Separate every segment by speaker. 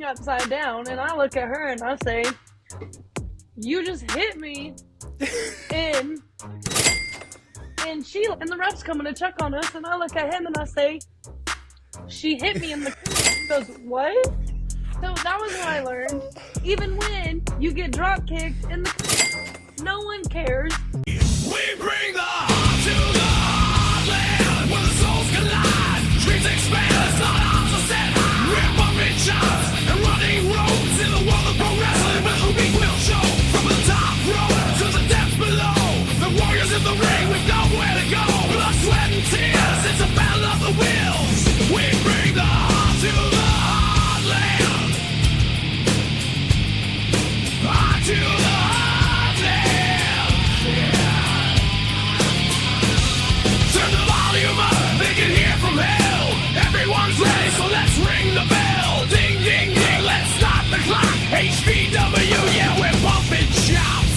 Speaker 1: upside down, and I look at her and I say, "You just hit me," and the ref's coming to check on us, and I look at him and I say, "She hit me in the." He goes, "What?" So that was what I learned. Even when you get drop kicked in the, no one cares.
Speaker 2: We bring the heart to the heartland, where the souls collide, dreams expand, it's not ours to set high. We're bumping chops and running roads in the world of pro wrestling, where the weak will show. From the top row to the depths below, the warriors in the ring with nowhere to go. Blood, sweat, and tears, it's a battle of the wills. We bring the heart to the heartland, heart to the heartland. Turn the volume up, they can hear from hell. Everyone's ready, so let's ring the bell. Ding, ding, ding, let's start the clock. HCW, yeah, we're bumping chops.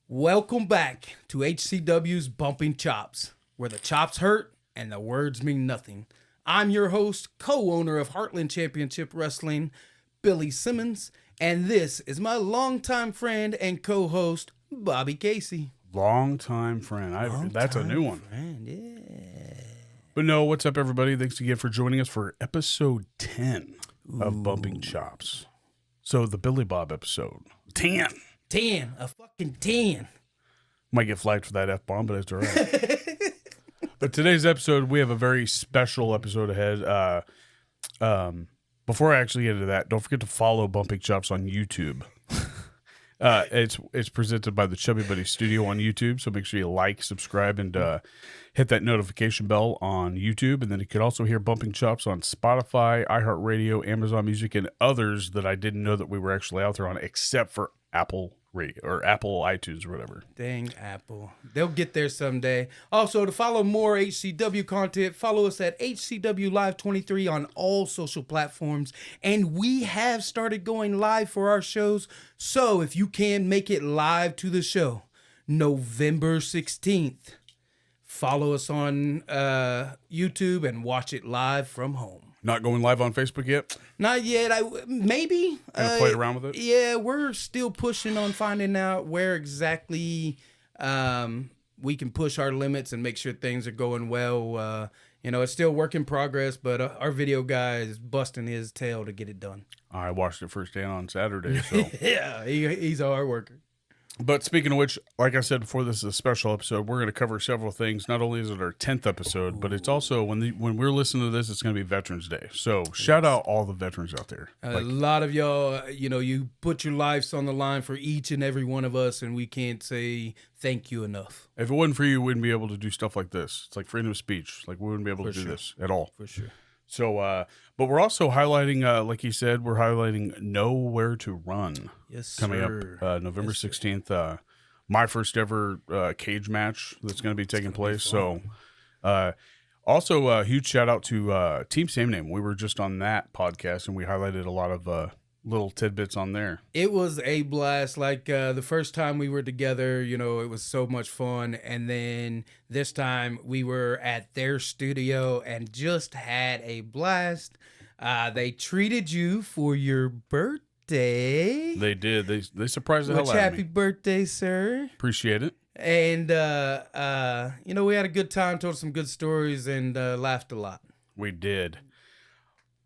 Speaker 3: Welcome back to HCW's Bumping Chops, where the chops hurt and the words mean nothing. I'm your host, co-owner of Heartland Championship Wrestling, Billy Simmons, and this is my longtime friend and co-host, Bobby Casey.
Speaker 4: Long-time friend. That's a new one.
Speaker 3: Friend, yeah.
Speaker 4: But no, what's up, everybody? Thanks again for joining us for episode 10 of Bumping Chops. So the Billy Bob episode. 10.
Speaker 3: 10, a fucking 10.
Speaker 4: Might get flagged for that F-bomb, but it's all right. But today's episode, we have a very special episode ahead. Before I actually get into that, don't forget to follow Bumping Chops on YouTube. It's presented by the Chubby Buddy Studio on YouTube, so make sure you like, subscribe, and hit that notification bell on YouTube. And then you can also hear Bumping Chops on Spotify, iHeartRadio, Amazon Music, and others that I didn't know that we were actually out there on, except for Apple Radio or Apple iTunes or whatever.
Speaker 3: Dang Apple. They'll get there someday. Also, to follow more HCW content, follow us at HCW Live 23 on all social platforms. And we have started going live for our shows. So if you can make it live to the show, November 16th, follow us on YouTube and watch it live from home.
Speaker 4: Not going live on Facebook yet?
Speaker 3: Not yet. Maybe.
Speaker 4: Gonna play around with it?
Speaker 3: Yeah, we're still pushing on finding out where exactly we can push our limits and make sure things are going well. It's still work in progress, but our video guy is busting his tail to get it done.
Speaker 4: I watched it firsthand on Saturday, so.
Speaker 3: Yeah, he's a hard worker.
Speaker 4: But speaking of which, like I said before, this is a special episode. We're going to cover several things. Not only is it our 10th episode, but it's also, when we're listening to this, it's going to be Veterans Day. So shout out all the veterans out there.
Speaker 3: A lot of y'all, you put your lives on the line for each and every one of us, and we can't say thank you enough.
Speaker 4: If it wasn't for you, we wouldn't be able to do stuff like this. It's like freedom of speech. Like, we wouldn't be able to do this at all.
Speaker 3: For sure.
Speaker 4: So, but we're also highlighting, like you said, we're highlighting Nowhere to Run.
Speaker 3: Yes, sir.
Speaker 4: Coming up November 16th. My first ever cage match that's going to be taking place. So, also a huge shout out to Team Same Name. We were just on that podcast and we highlighted a lot of little tidbits on there.
Speaker 3: It was a blast. Like the first time we were together, it was so much fun. And then this time we were at their studio and just had a blast. They treated you for your birthday.
Speaker 4: They did. They surprised the hell out of me.
Speaker 3: Happy birthday, sir.
Speaker 4: Appreciate it.
Speaker 3: And, we had a good time, told some good stories, and laughed a lot.
Speaker 4: We did.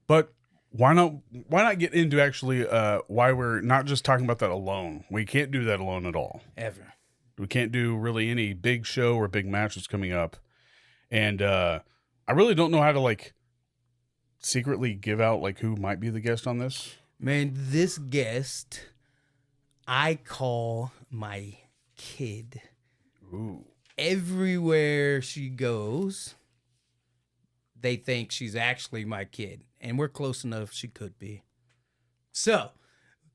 Speaker 4: But why not get into actually why we're not just talking about that alone? We can't do that alone at all.
Speaker 3: Ever.
Speaker 4: We can't do really any big show or big matches coming up. And I really don't know how to, secretly give out, who might be the guest on this.
Speaker 3: Man, this guest, I call my kid.
Speaker 4: Ooh.
Speaker 3: Everywhere she goes, they think she's actually my kid. And we're close enough she could be. So,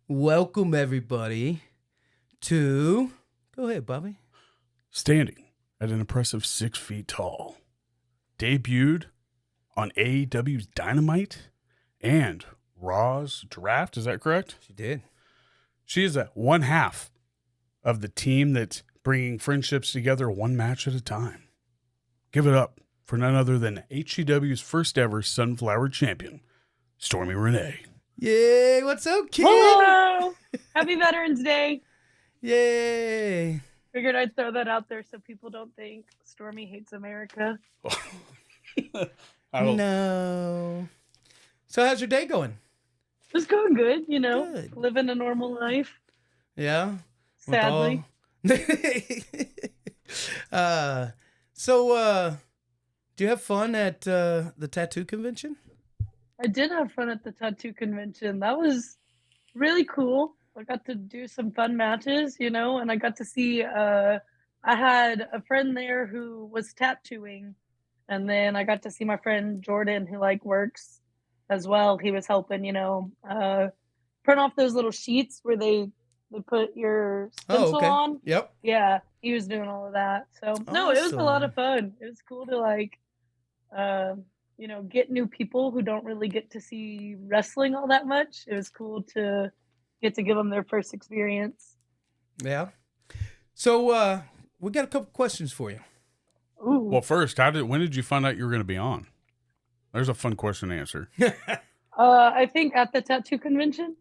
Speaker 3: welcome everybody to... Go ahead, Bobby.
Speaker 4: Standing at an impressive 6 feet tall. Debuted on AEW's Dynamite and Raw's Draft. Is that correct?
Speaker 3: She did.
Speaker 4: She is one half of the team that's bringing friendships together one match at a time. Give it up for none other than HCW's first ever Sunflower Champion, Stormi Renee.
Speaker 3: Yay! What's up, kid?
Speaker 1: Hello! Happy Veterans Day.
Speaker 3: Yay!
Speaker 1: Figured I'd throw that out there so people don't think Stormy hates America.
Speaker 3: No. So how's your day going?
Speaker 1: It's going good, you know,
Speaker 3: Good.
Speaker 1: living a normal life.
Speaker 3: Yeah. With
Speaker 1: Sadly.
Speaker 3: So do you have fun at the tattoo convention?
Speaker 1: I did have fun at the tattoo convention. That was really cool. I got to do some fun matches, you know, and I got to see, I had a friend there who was tattooing, and then I got to see my friend Jordan, who like works as well. He was helping, you know, print off those little sheets where they put your stencil on.
Speaker 3: Yep.
Speaker 1: Yeah, he was doing all of that. So no, it was a lot of fun. It was cool to like, you know, get new people who don't really get to see wrestling all that much. It was cool to get to give them their first experience.
Speaker 3: Yeah. So we got a couple questions for you.
Speaker 1: Ooh.
Speaker 4: Well, first, when did you find out you were going to be on? There's a fun question to answer.
Speaker 1: I think at the tattoo convention.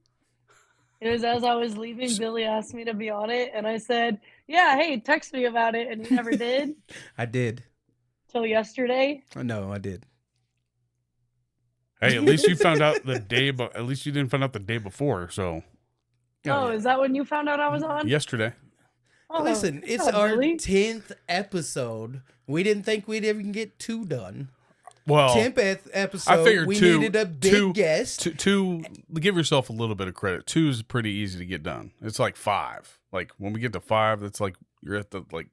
Speaker 1: It was as I was leaving, Billy asked me to be on it, and I said, yeah, hey, text me about it, and he never did.
Speaker 3: I did.
Speaker 1: Till yesterday.
Speaker 3: No, I did.
Speaker 4: Hey, at least you found out the day, but at least you didn't find out the day before. So,
Speaker 1: Oh, is that when you found out I was on?
Speaker 4: yesterday.
Speaker 1: Oh,
Speaker 3: Listen, it's
Speaker 1: God,
Speaker 3: our
Speaker 1: really?
Speaker 3: 10th episode. We didn't think we'd ever get 2 done.
Speaker 4: Well,
Speaker 3: 10th episode.
Speaker 4: I figured
Speaker 3: we
Speaker 4: two,
Speaker 3: needed a big guest.
Speaker 4: Two, give yourself a little bit of credit. 2 is pretty easy to get done. It's like 5. Like when we get to 5, that's like you're at the like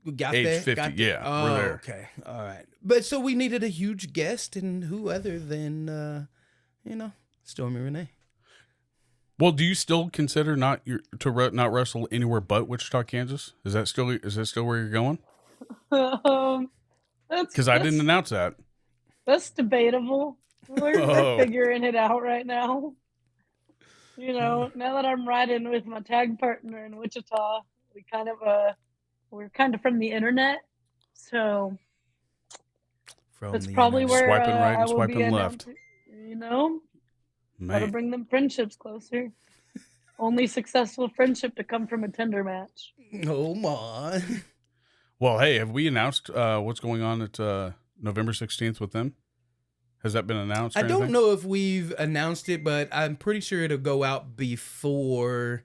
Speaker 3: We got
Speaker 4: age
Speaker 3: there.
Speaker 4: 50.
Speaker 3: Got there.
Speaker 4: Yeah,
Speaker 3: Oh,
Speaker 4: we're there.
Speaker 3: okay. All right. But so we needed a huge guest, and who other than, you know, Stormi Renee.
Speaker 4: Well, do you still consider not wrestle anywhere but Wichita, Kansas? Is that still where you're going? Because I didn't announce that.
Speaker 1: That's debatable. We're
Speaker 4: Oh.
Speaker 1: figuring it out right now. You know, now that I'm riding with my tag partner in Wichita, we're kind of from the internet, so
Speaker 3: From
Speaker 1: that's
Speaker 3: the
Speaker 1: probably
Speaker 3: internet.
Speaker 1: where
Speaker 4: Swiping right and
Speaker 1: I will be
Speaker 4: swiping left.
Speaker 1: announcing- You know, gotta
Speaker 4: Man.
Speaker 1: bring them friendships closer. Only successful friendship to come from a tender match.
Speaker 3: Oh, my.
Speaker 4: Well, hey, have we announced what's going on at November 16th with them? Has that been announced? Or
Speaker 3: I don't
Speaker 4: anything?
Speaker 3: know if we've announced it, but I'm pretty sure it'll go out before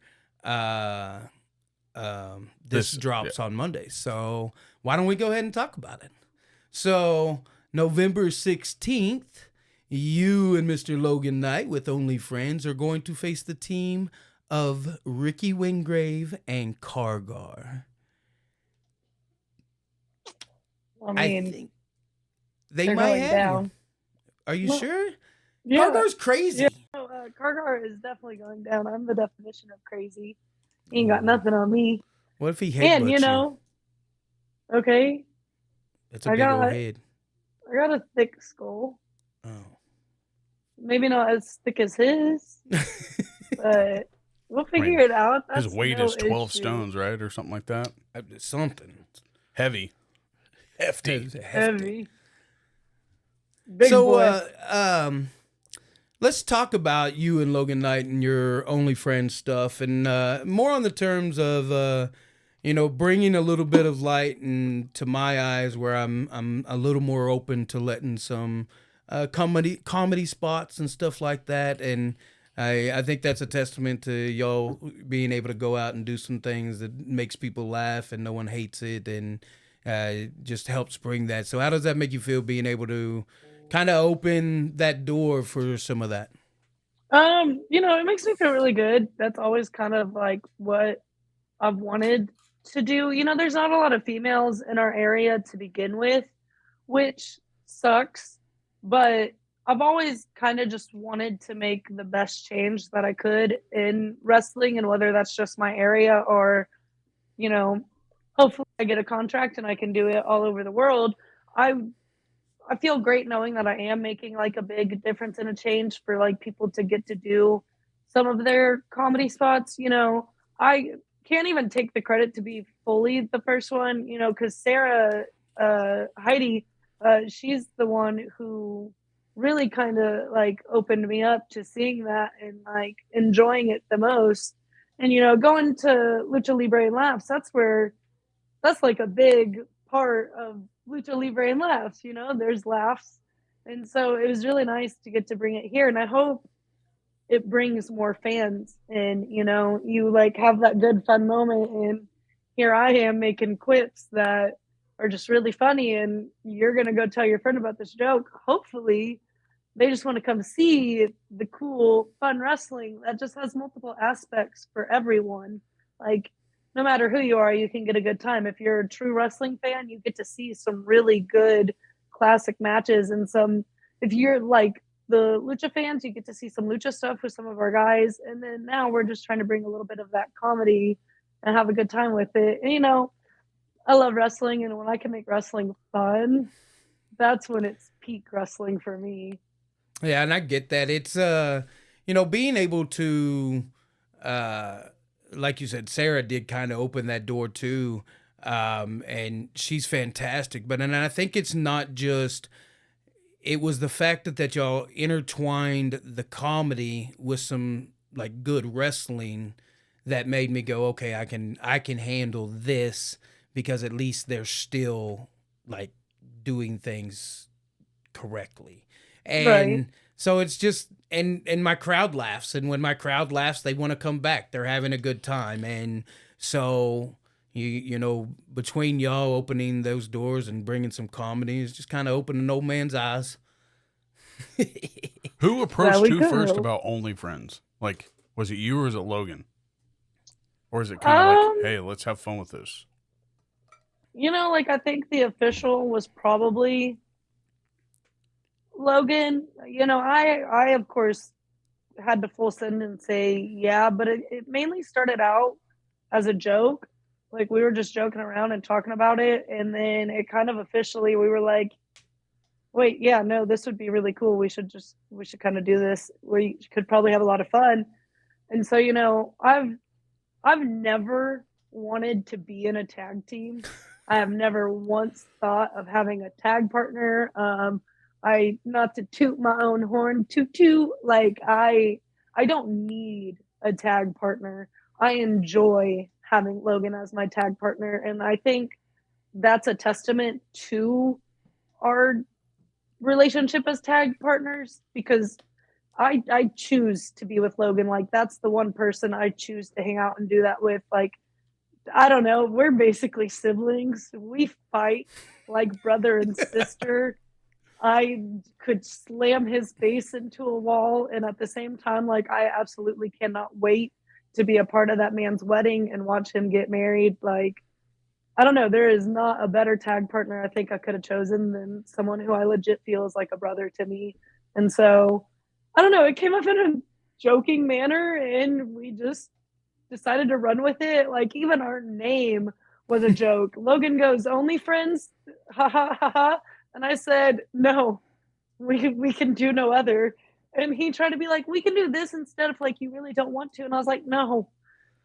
Speaker 3: this drops on Monday. So why don't we go ahead and talk about it? So November 16th, you and Mr. Logan Knight with Only Friends are going to face the team of Ricky Wingrave and Kargar.
Speaker 1: I
Speaker 3: I
Speaker 1: mean,
Speaker 3: think they
Speaker 1: they're
Speaker 3: might
Speaker 1: going
Speaker 3: have
Speaker 1: down.
Speaker 3: you. Are you
Speaker 1: Well,
Speaker 3: sure?
Speaker 1: Yeah.
Speaker 3: Kargar's crazy.
Speaker 1: Yeah. Kargar is definitely going down. I'm the definition of crazy. He ain't got nothing on me.
Speaker 3: What if he headbutts
Speaker 1: And you know, okay,
Speaker 3: It's a
Speaker 1: I
Speaker 3: big
Speaker 1: got-
Speaker 3: old head.
Speaker 1: I got a thick skull.
Speaker 3: Oh.
Speaker 1: Maybe not as thick as his, but we'll figure it out.
Speaker 4: His
Speaker 1: That's
Speaker 4: weight
Speaker 1: no
Speaker 4: is 12
Speaker 1: issue.
Speaker 4: stones, right? Or something like that.
Speaker 3: Something.
Speaker 4: Heavy. Hefty.
Speaker 3: It's hefty.
Speaker 1: Heavy. Big
Speaker 3: So,
Speaker 1: boy.
Speaker 3: let's talk about you and Logan Knight and your Only Friends stuff, and more on the terms of, you know, bringing a little bit of light into my eyes, where I'm a little more open to letting some comedy spots and stuff like that, and I think that's a testament to y'all being able to go out and do some things that makes people laugh and no one hates it, and just helps bring that. So how does that make you feel, being able to kind of open that door for some of that?
Speaker 1: You know, it makes me feel really good. That's always kind of like what I've wanted to do. You know, there's not a lot of females in our area to begin with, which sucks, but I've always kind of just wanted to make the best change that I could in wrestling, and whether that's just my area or, you know, hopefully I get a contract and I can do it all over the world. I feel great knowing that I am making like a big difference and a change for like people to get to do some of their comedy spots. You know, I can't even take the credit to be fully the first one, you know, because Sarah Heidi she's the one who really kind of like opened me up to seeing that and like enjoying it the most. And going to Lucha Libre and Laughs, that's like a big part of Lucha Libre and Laughs. There's laughs, and so it was really nice to get to bring it here. And I hope it brings more fans, and you like have that good fun moment. And here I am making quips that are just really funny, and you're gonna go tell your friend about this joke. Hopefully, they just want to come see the cool, fun wrestling that just has multiple aspects for everyone. Like, no matter who you are, you can get a good time. If you're a true wrestling fan, you get to see some really good classic matches and if you're like the lucha fans, you get to see some lucha stuff with some of our guys. And then now we're just trying to bring a little bit of that comedy and have a good time with it. And, I love wrestling, and when I can make wrestling fun, that's when it's peak wrestling for me.
Speaker 3: Yeah, and I get that. It's being able to like you said, Sarah did kind of open that door too. And she's fantastic. But and I think it's not just it was the fact that y'all intertwined the comedy with some like good wrestling that made me go, okay, I can handle this, because at least they're still like doing things correctly. And
Speaker 1: Right.
Speaker 3: so it's just and my crowd laughs, and when my crowd laughs, they want to come back. They're having a good time. And so between y'all opening those doors and bringing some comedy, it's just kind of opening old man's eyes.
Speaker 4: Who approached
Speaker 1: we
Speaker 4: who
Speaker 1: go.
Speaker 4: first about OnlyFriends? Like, was it you or is it Logan? Or is it kind of like, hey, let's have fun with this?
Speaker 1: Like I think the official was probably Logan. I of course had to full send and say yeah, but it mainly started out as a joke. Like we were just joking around and talking about it, and then it kind of officially we were like, wait, yeah, no, this would be really cool. We should kind of do this. We could probably have a lot of fun. And so, I've never wanted to be in a tag team. I have never once thought of having a tag partner. I not to toot my own horn, toot, like I don't need a tag partner. I enjoy having Logan as my tag partner, and I think that's a testament to our relationship as tag partners, because I choose to be with Logan. Like that's the one person I choose to hang out and do that with. Like I don't know, we're basically siblings. We fight like brother and sister. I could slam his face into a wall, and at the same time, like I absolutely cannot wait to be a part of that man's wedding and watch him get married. Like I don't know, there is not a better tag partner I think I could have chosen than someone who I legit feel is like a brother to me. And so I don't know, it came up in a joking manner, and we just decided to run with it. Like even our name was a joke. Logan goes, "Only friends?" Ha ha ha ha. And I said, "No, we can do no other." And he tried to be like, "We can do this instead if like you really don't want to." And I was like, "No,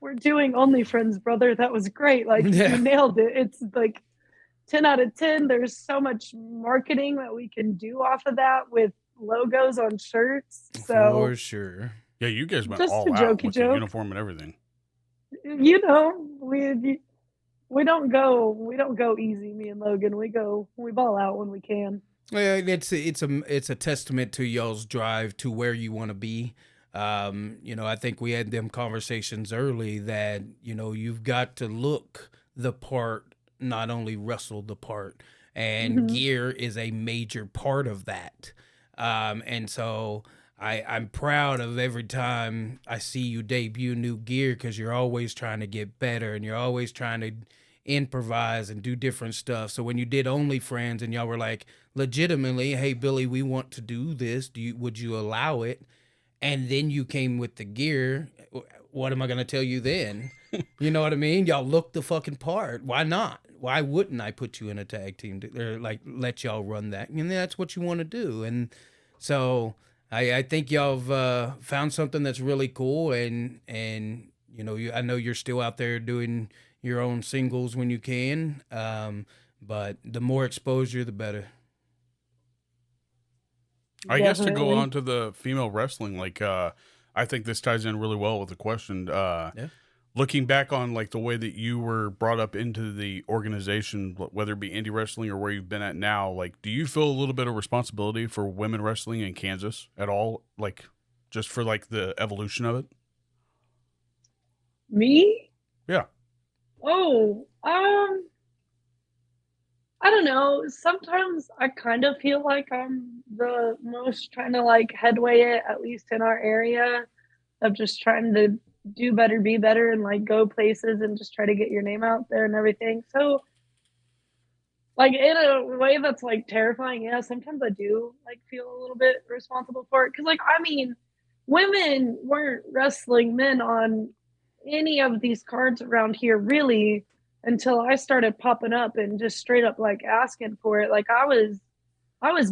Speaker 1: we're doing Only Friends, brother. That was great. Like
Speaker 3: Yeah.
Speaker 1: you nailed it. It's like 10 out of 10. There's so much marketing that we can do off of that with logos on shirts." So
Speaker 3: For sure.
Speaker 4: Yeah, you guys went
Speaker 1: just
Speaker 4: all
Speaker 1: a
Speaker 4: out
Speaker 1: jokey
Speaker 4: with the
Speaker 1: joke.
Speaker 4: uniform and everything.
Speaker 1: We don't go easy, me and Logan. We ball out when we can.
Speaker 3: Yeah, it's a testament to y'all's drive to where you want to be. I think we had them conversations early that you've got to look the part, not only wrestle the part, and
Speaker 1: Mhm.
Speaker 3: gear is a major part of that. And so I'm proud of every time I see you debut new gear, because you're always trying to get better and you're always trying to improvise and do different stuff. So when you did Only Friends and y'all were like, legitimately, "Hey Billy, we want to do this. Would you allow it?" And then you came with the gear. What am I gonna tell you then? You know what I mean? Y'all look the fucking part. Why not? Why wouldn't I put you in a tag team or like let y'all run that? And that's what you want to do. And so I think y'all have found something that's really cool. And I know you're still out there doing your own singles when you can. But the more exposure, the better.
Speaker 4: I guess to go
Speaker 1: Definitely.
Speaker 4: on to the female wrestling, like I think this ties in really well with the question. Looking back on like the way that you were brought up into the organization, whether it be indie wrestling or where you've been at now, like, do you feel a little bit of responsibility for women wrestling in Kansas at all? Like, just for like the evolution of it?
Speaker 1: Me?
Speaker 4: Yeah.
Speaker 1: Oh, I don't know. Sometimes I kind of feel like I'm the most trying to like headway it, at least in our area, of just trying to do better, be better, and like go places and just try to get your name out there and everything. So, like in a way that's like terrifying, yeah, sometimes I do like feel a little bit responsible for it. Cause like, I mean, women weren't wrestling men on any of these cards around here really until I started popping up and just straight up like asking for it. Like I was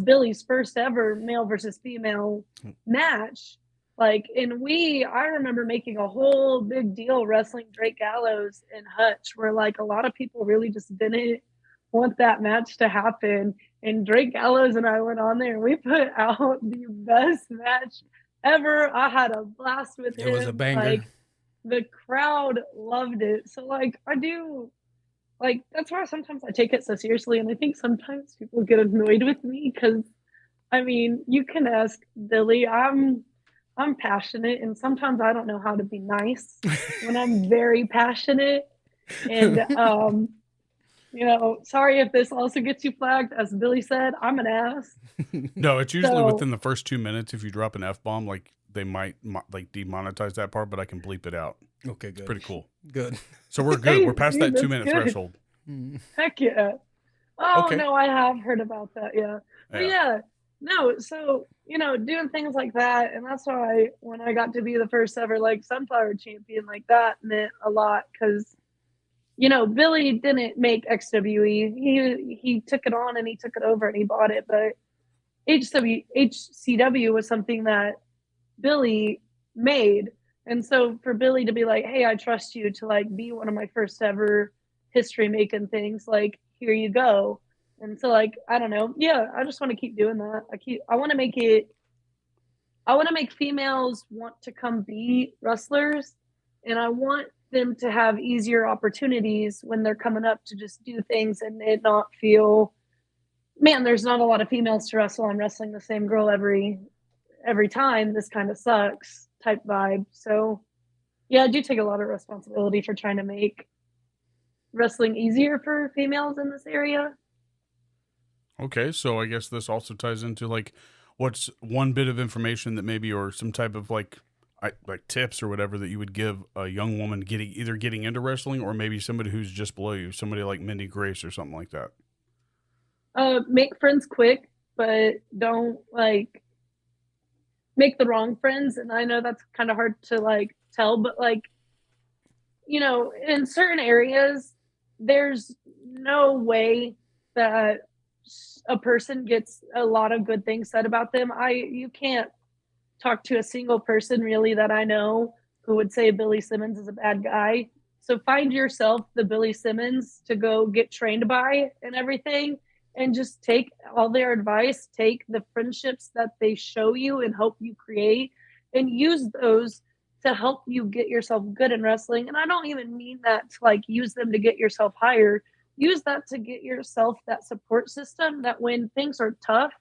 Speaker 1: Billy's first ever male versus female match. Like, and I remember making a whole big deal wrestling Drake Gallows and Hutch, where like a lot of people really just didn't want that match to happen. And Drake Gallows and I went on there and we put out the best match ever. I had a blast with him.
Speaker 3: It was a banger.
Speaker 1: Like, the crowd loved it. So like I do, like that's why sometimes I take it so seriously, and I think sometimes people get annoyed with me because I mean you can ask Billy. I'm passionate, and sometimes I don't know how to be nice when I'm very passionate. And sorry if this also gets you flagged. As Billy said, I'm an ass.
Speaker 4: No, it's usually within the first 2 minutes. If you drop an F-bomb, like they might like demonetize that part, but I can bleep it out.
Speaker 3: Okay, good.
Speaker 4: Pretty cool.
Speaker 3: Good.
Speaker 4: So we're good. We're past that
Speaker 1: That's
Speaker 4: 2 minute
Speaker 1: good.
Speaker 4: threshold.
Speaker 1: Heck yeah. Oh,
Speaker 4: Okay.
Speaker 1: no, I have heard about that. Yeah. But yeah, no. So, doing things like that. And that's why when I got to be the first ever like Sunflower champion, like that meant a lot because, Billy didn't make XWE. He took it on and he took it over and he bought it. But HCW was something that Billy made. And so for Billy to be like, hey, I trust you to like be one of my first ever history making things, like, here you go. And so like, I don't know. Yeah, I just want to keep doing that. I want to make females want to come be wrestlers, and I want them to have easier opportunities when they're coming up to just do things and it not feel, man, there's not a lot of females to wrestle. I'm wrestling the same girl every time. This kind of sucks type vibe. So yeah, I do take a lot of responsibility for trying to make wrestling easier for females in this area.
Speaker 4: Okay, so I guess this also ties into like what's one bit of information that maybe, or some type of like tips or whatever that you would give a young woman getting into wrestling, or maybe somebody who's just below you, somebody like Mindy Grace or something like that.
Speaker 1: Make friends quick, but don't like make the wrong friends. And I know that's kind of hard to like tell, but like, in certain areas, there's no way that a person gets a lot of good things said about them. You can't talk to a single person really that I know who would say Billy Simmons is a bad guy. So find yourself the Billy Simmons to go get trained by and everything, and just take all their advice, take the friendships that they show you and help you create, and use those to help you get yourself good in wrestling. And I don't even mean that to like use them to get yourself higher. Use that to get yourself that support system that when things are tough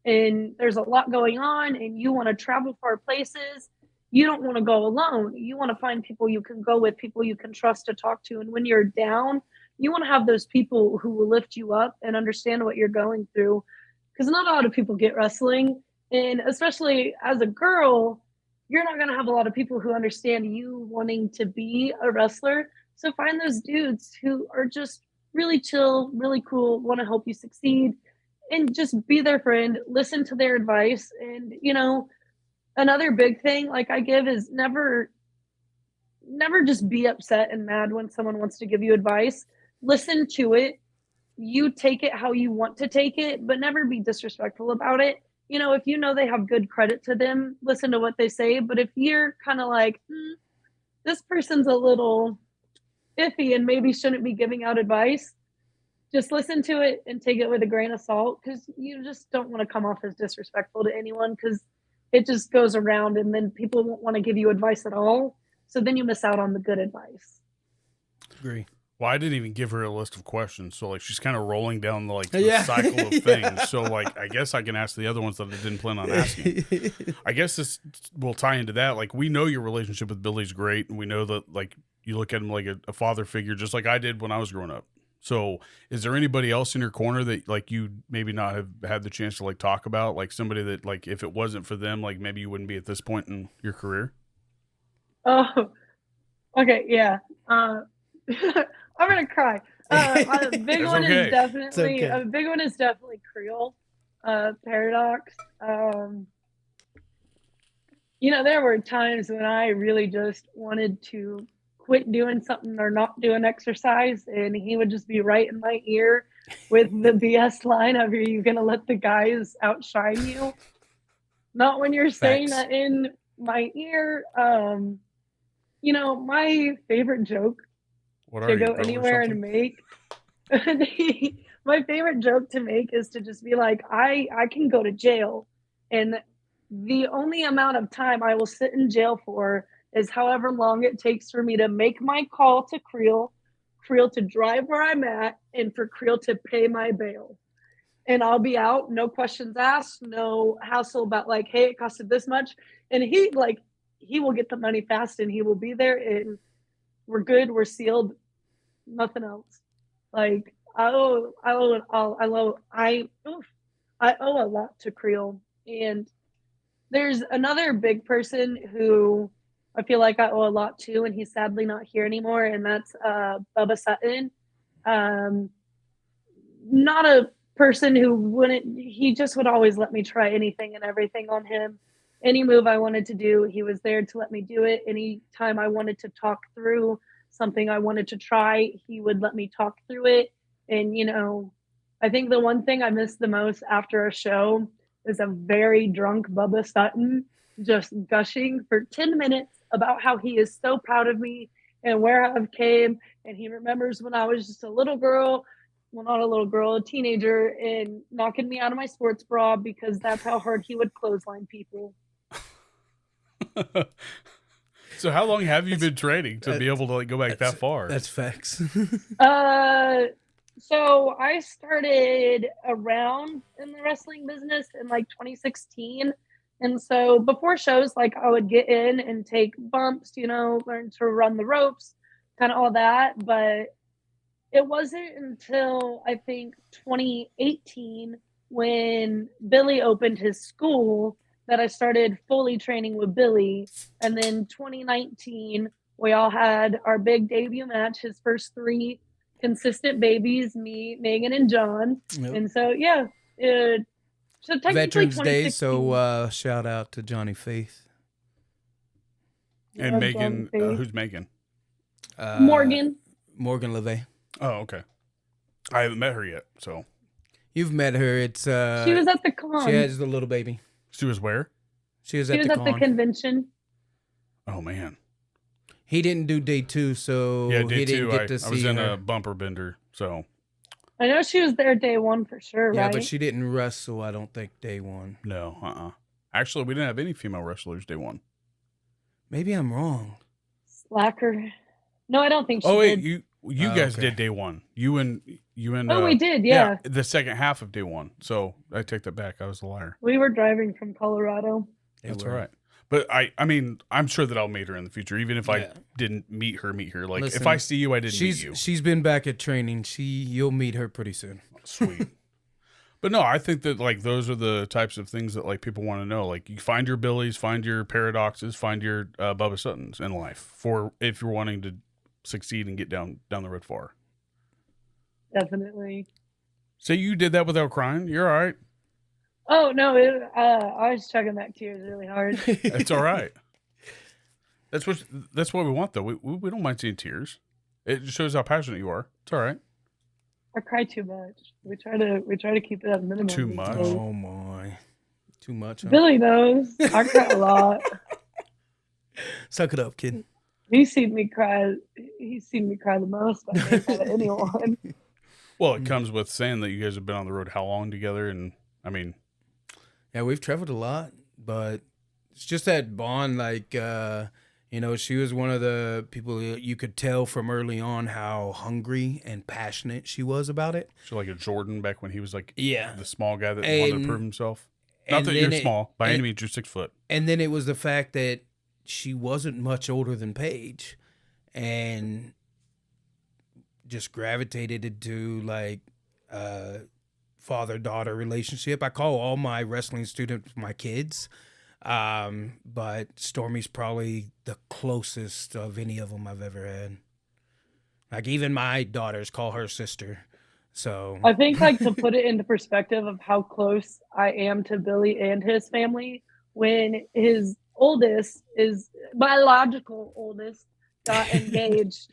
Speaker 1: and there's a lot going on and you want to travel far places, you don't want to go alone. You want to find people you can go with, people you can trust to talk to. And when you're down, you want to have those people who will lift you up and understand what you're going through. Because not a lot of people get wrestling. And especially as a girl, you're not going to have a lot of people who understand you wanting to be a wrestler. So find those dudes who are just really chill, really cool, want to help you succeed, and just be their friend, listen to their advice. And, another big thing like I give is never just be upset and mad when someone wants to give you advice. Listen to it. You take it how you want to take it, but never be disrespectful about it. If they have good credit to them, listen to what they say. But if you're kind of like, this person's a little iffy and maybe shouldn't be giving out advice, just listen to it and take it with a grain of salt, because you just don't want to come off as disrespectful to anyone, because it just goes around and then people won't want to give you advice at all. So then you miss out on the good advice.
Speaker 3: Agree.
Speaker 4: Well, I didn't even give her a list of questions, so like she's kind of rolling down the cycle of things. So like I guess I can ask the other ones that I didn't plan on asking. I guess this will tie into that. Like, we know your relationship with Billy's great, and we know that like you look at him like a father figure, just like I did when I was growing up. So is there anybody else in your corner that like you maybe not have had the chance to like talk about, like somebody that like if it wasn't for them, like maybe you wouldn't be at this point in your career?
Speaker 1: Oh, okay, yeah. I'm gonna cry. A big
Speaker 4: That's
Speaker 1: one
Speaker 4: okay.
Speaker 1: is definitely
Speaker 3: okay.
Speaker 1: a big one is definitely Creel, Paradox. You know, there were times when I really just wanted to quit doing something or not do an exercise, and he would just be right in my ear with the BS line of, "Are you gonna let the guys outshine you?" Not when you're saying
Speaker 3: Facts.
Speaker 1: that in my ear. You know, my favorite joke
Speaker 4: What
Speaker 1: to
Speaker 4: are you,
Speaker 1: go
Speaker 4: bro, or
Speaker 1: anywhere and
Speaker 4: something?
Speaker 1: make my favorite joke to make is to just be like, I can go to jail, and the only amount of time I will sit in jail for is however long it takes for me to make my call to Creel to drive where I'm at, and for Creel to pay my bail. And I'll be out, no questions asked, no hassle about like, hey, it costed this much. And he will get the money fast, and he will be there, and we're good, we're sealed, nothing else. Like, I owe a lot to Creel. And there's another big person who I feel like I owe a lot to, and he's sadly not here anymore, and that's Bubba Sutton. Not a person who he just would always let me try anything and everything on him. Any move I wanted to do, he was there to let me do it. Anytime I wanted to talk through something I wanted to try, he would let me talk through it. And, you know, I think the one thing I miss the most after a show is a very drunk Bubba Sutton just gushing for 10 minutes about how he is so proud of me and where I've came. And he remembers when I was just a little girl, well, not a little girl, a teenager, and knocking me out of my sports bra because that's how hard he would clothesline people.
Speaker 4: So how long have you been training to be able to like go back that far?
Speaker 3: That's facts.
Speaker 1: So I started around in the wrestling business in like 2016. And so before shows, like I would get in and take bumps, you know, learn to run the ropes, kind of all that. But it wasn't until I think 2018 when Billy opened his school that I started fully training with Billy. And then 2019, we all had our big debut match, his first 3 consistent babies, me, Megan, and John.
Speaker 3: Yep.
Speaker 1: And so, yeah, so technically
Speaker 3: Veterans Day,
Speaker 1: 2016.
Speaker 3: so shout out to Johnny Faith.
Speaker 4: And
Speaker 1: Love
Speaker 4: Megan,
Speaker 1: John Faith.
Speaker 4: who's Megan?
Speaker 1: Morgan.
Speaker 3: Morgan LeVay.
Speaker 4: Oh, okay. I haven't met her yet, so.
Speaker 3: You've met her. It's
Speaker 1: She was at the con.
Speaker 3: she has the little baby.
Speaker 4: She was where?
Speaker 3: She was
Speaker 1: She
Speaker 3: at
Speaker 1: was
Speaker 3: the
Speaker 1: at the
Speaker 3: con.
Speaker 1: convention.
Speaker 4: Oh, man.
Speaker 3: He didn't do day 2, so
Speaker 4: Yeah,
Speaker 3: he
Speaker 4: day
Speaker 3: didn't
Speaker 4: 2,
Speaker 3: get
Speaker 4: I
Speaker 3: to
Speaker 4: was
Speaker 3: see
Speaker 4: in
Speaker 3: her.
Speaker 4: a bumper bender, so.
Speaker 1: I know she was there day 1 for sure,
Speaker 3: Yeah,
Speaker 1: right?
Speaker 3: but she didn't wrestle, I don't think, day 1.
Speaker 4: No, Actually, we didn't have any female wrestlers day 1.
Speaker 3: Maybe I'm wrong.
Speaker 1: Slacker. No, I don't think she
Speaker 4: Oh, wait,
Speaker 1: did.
Speaker 4: you guys
Speaker 3: okay.
Speaker 4: did day 1. You and
Speaker 1: Oh, we did, yeah.
Speaker 4: the second half of day 1. So I take that back. I was a liar.
Speaker 1: We were driving from Colorado.
Speaker 3: They
Speaker 4: That's
Speaker 3: were.
Speaker 4: all right. But I mean, I'm sure that I'll meet her in the future, even if I
Speaker 3: Yeah.
Speaker 4: didn't meet her. Like
Speaker 3: Listen,
Speaker 4: if I see you, I didn't meet you.
Speaker 3: She's been back at training. You'll meet her pretty soon.
Speaker 4: Sweet. But no, I think that like those are the types of things that like people want to know. Like you find your Billies, find your Paradoxes, find your Bubba Suttons in life for if you're wanting to succeed and get down the road far.
Speaker 1: Definitely.
Speaker 4: So you did that without crying. You're all right.
Speaker 1: Oh, no, I was chugging back tears really hard.
Speaker 4: It's all right. That's what we want though. We don't mind seeing tears. It shows how passionate you are. It's all right.
Speaker 1: I cry too much. We try to keep it at a minimum.
Speaker 4: Too
Speaker 1: these
Speaker 4: much?
Speaker 1: days.
Speaker 3: Oh my. Too much. Huh?
Speaker 1: Billy knows. I cry a lot.
Speaker 3: Suck it up, kid.
Speaker 1: He's seen me cry. He's seen me cry the most, I think, out of anyone.
Speaker 4: Well, it comes with saying that you guys have been on the road how long together, and I mean,
Speaker 3: Yeah, we've traveled a lot, but it's just that bond. Like, she was one of the people you could tell from early on how hungry and passionate she was about it.
Speaker 4: so like a Jordan back when he was like
Speaker 3: Yeah.
Speaker 4: the small guy that wanted to
Speaker 3: And-
Speaker 4: prove himself. Not
Speaker 3: and
Speaker 4: that
Speaker 3: then
Speaker 4: you're small by any
Speaker 3: and-
Speaker 4: means, you're 6 foot.
Speaker 3: And then it was the fact that she wasn't much older than Paige, and just gravitated into like father-daughter relationship. I call all my wrestling students my kids, but Stormi's probably the closest of any of them I've ever had. Like even my daughters call her sister. So
Speaker 1: I think like to put it into perspective of how close I am to Billy and his family, when his oldest, is biological oldest, got engaged,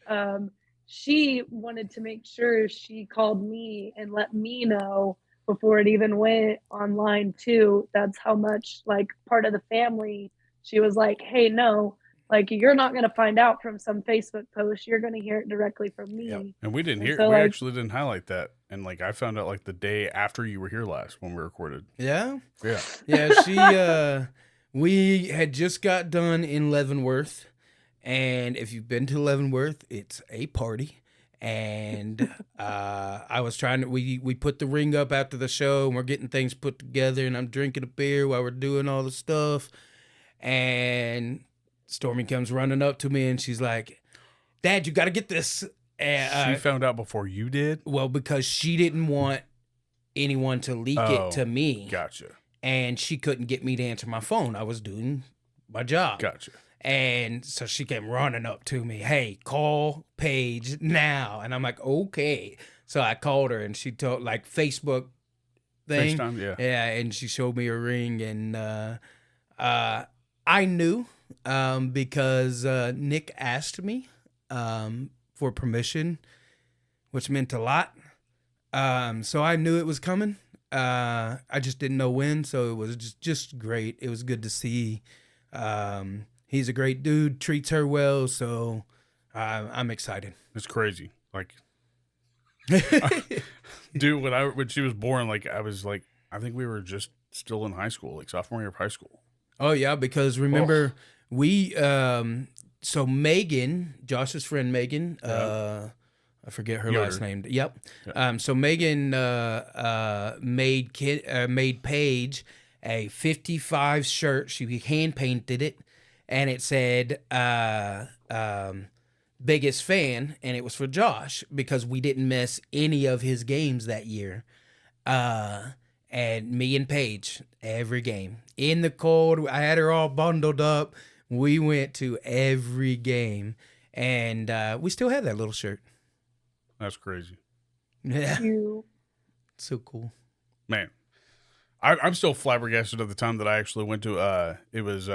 Speaker 1: she wanted to make sure she called me and let me know before it even went online too. That's how much like part of the family. She was like, hey, no, like you're not going to find out from some Facebook post. You're going to hear it directly from me.
Speaker 4: And we didn't hear.
Speaker 1: So,
Speaker 4: we
Speaker 1: like-
Speaker 4: actually didn't highlight that, and like I found out like the day after you were here last when we recorded.
Speaker 3: yeah.
Speaker 4: Yeah,
Speaker 3: Yeah, we had just got done in Leavenworth, and if you've been to Leavenworth, it's a party. And I was trying to, we put the ring up after the show, and we're getting things put together, and I'm drinking a beer while we're doing all the stuff, and Stormi comes running up to me, and she's like, Dad, you got to get this. And,
Speaker 4: she found out before you did.
Speaker 3: well, because she didn't want anyone to leak it to me.
Speaker 4: Gotcha.
Speaker 3: And she couldn't get me to answer my phone. I was doing my job.
Speaker 4: Gotcha.
Speaker 3: And so she came running up to me, hey, call Paige now. And I'm like, okay. So I called her, and she told, like, Facebook thing.
Speaker 4: FaceTime, yeah.
Speaker 3: Yeah, and she showed me a ring, and I knew because Nick asked me for permission, which meant a lot. So I knew it was coming. I just didn't know when, so it was just great. It was good to see. He's a great dude, treats her well, so I'm excited.
Speaker 4: It's crazy. Like, dude, when she was born, like I was like, I think we were just still in high school, like sophomore year of high school.
Speaker 3: Oh yeah, because remember we so Megan, Josh's friend Megan, I forget her last name. Yep. So Megan made Paige a 55 shirt. She hand painted it, and it said biggest fan, and it was for Josh because we didn't miss any of his games that year. And me and Paige, every game. In the cold, I had her all bundled up. We went to every game, and we still have that little shirt.
Speaker 4: That's crazy,
Speaker 3: Yeah,
Speaker 1: You
Speaker 4: Mm-hmm.
Speaker 3: so cool.
Speaker 4: man. I'm still flabbergasted at the time that I actually went to. It was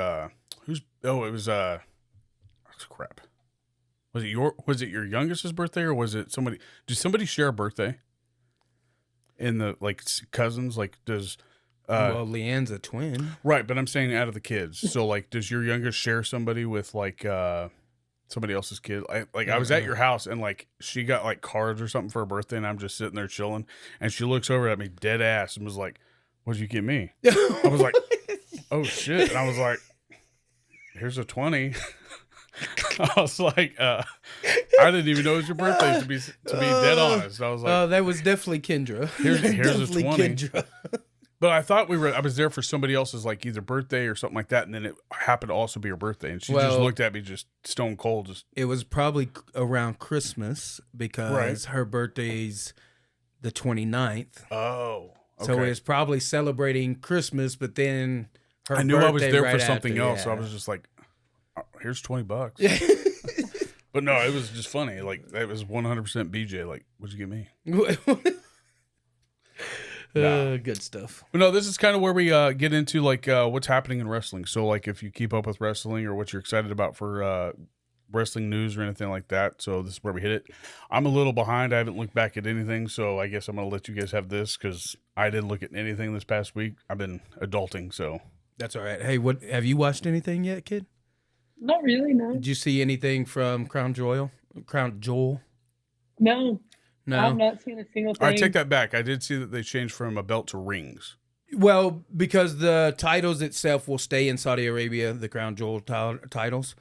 Speaker 4: crap. Was it your youngest's birthday, or was it somebody? Did somebody share a birthday? In the like cousins, like does
Speaker 3: Well, Leanne's a twin.
Speaker 4: right? But I'm saying out of the kids. So like, does your youngest share somebody with like somebody else's kid? I was at your house, and like she got like cards or something for her birthday, and I'm just sitting there chilling, and she looks over at me dead ass and was like, "What'd you get me?" I was like, "Oh shit!" And I was like, "Here's a 20." I was like, I didn't even know it was your birthday, to be dead honest. I was like,
Speaker 3: Oh, that was definitely Kendra.
Speaker 4: Here's a
Speaker 3: Definitely
Speaker 4: 20.
Speaker 3: Kendra.
Speaker 4: but I thought I was there for somebody else's like either birthday or something like that, and then it happened to also be her birthday, and she just
Speaker 3: Well-
Speaker 4: looked at me just stone cold, just
Speaker 3: It was probably around Christmas because
Speaker 4: Right.
Speaker 3: her birthday's the 29th.
Speaker 4: oh.
Speaker 3: So
Speaker 4: okay.
Speaker 3: it's probably celebrating Christmas, but then her
Speaker 4: I knew I was
Speaker 3: birthday
Speaker 4: there
Speaker 3: right
Speaker 4: for something
Speaker 3: after,
Speaker 4: else, so I
Speaker 3: yeah.
Speaker 4: was just like, oh, "Here's $20." But no, it was just funny. Like it was 100% BJ. Like, what'd you get me?
Speaker 3: Good stuff.
Speaker 4: But no, this is kind of where we get into like what's happening in wrestling. So like if you keep up with wrestling or what you're excited about for wrestling news or anything like that. So this is where we hit it. I'm a little behind. I haven't looked back at anything, so I guess I'm gonna let you guys have this because I didn't look at anything this past week. I've been adulting, so
Speaker 3: That's all right. Hey, what have you watched anything yet, kid?
Speaker 1: not really, no.
Speaker 3: Did you see anything from Crown Jewel?
Speaker 1: No. I've
Speaker 3: No.
Speaker 1: not seen a single thing.
Speaker 4: I take that back. I did see that they changed from a belt to rings.
Speaker 3: Well, because the titles itself will stay in Saudi Arabia, the Crown Jewel titles,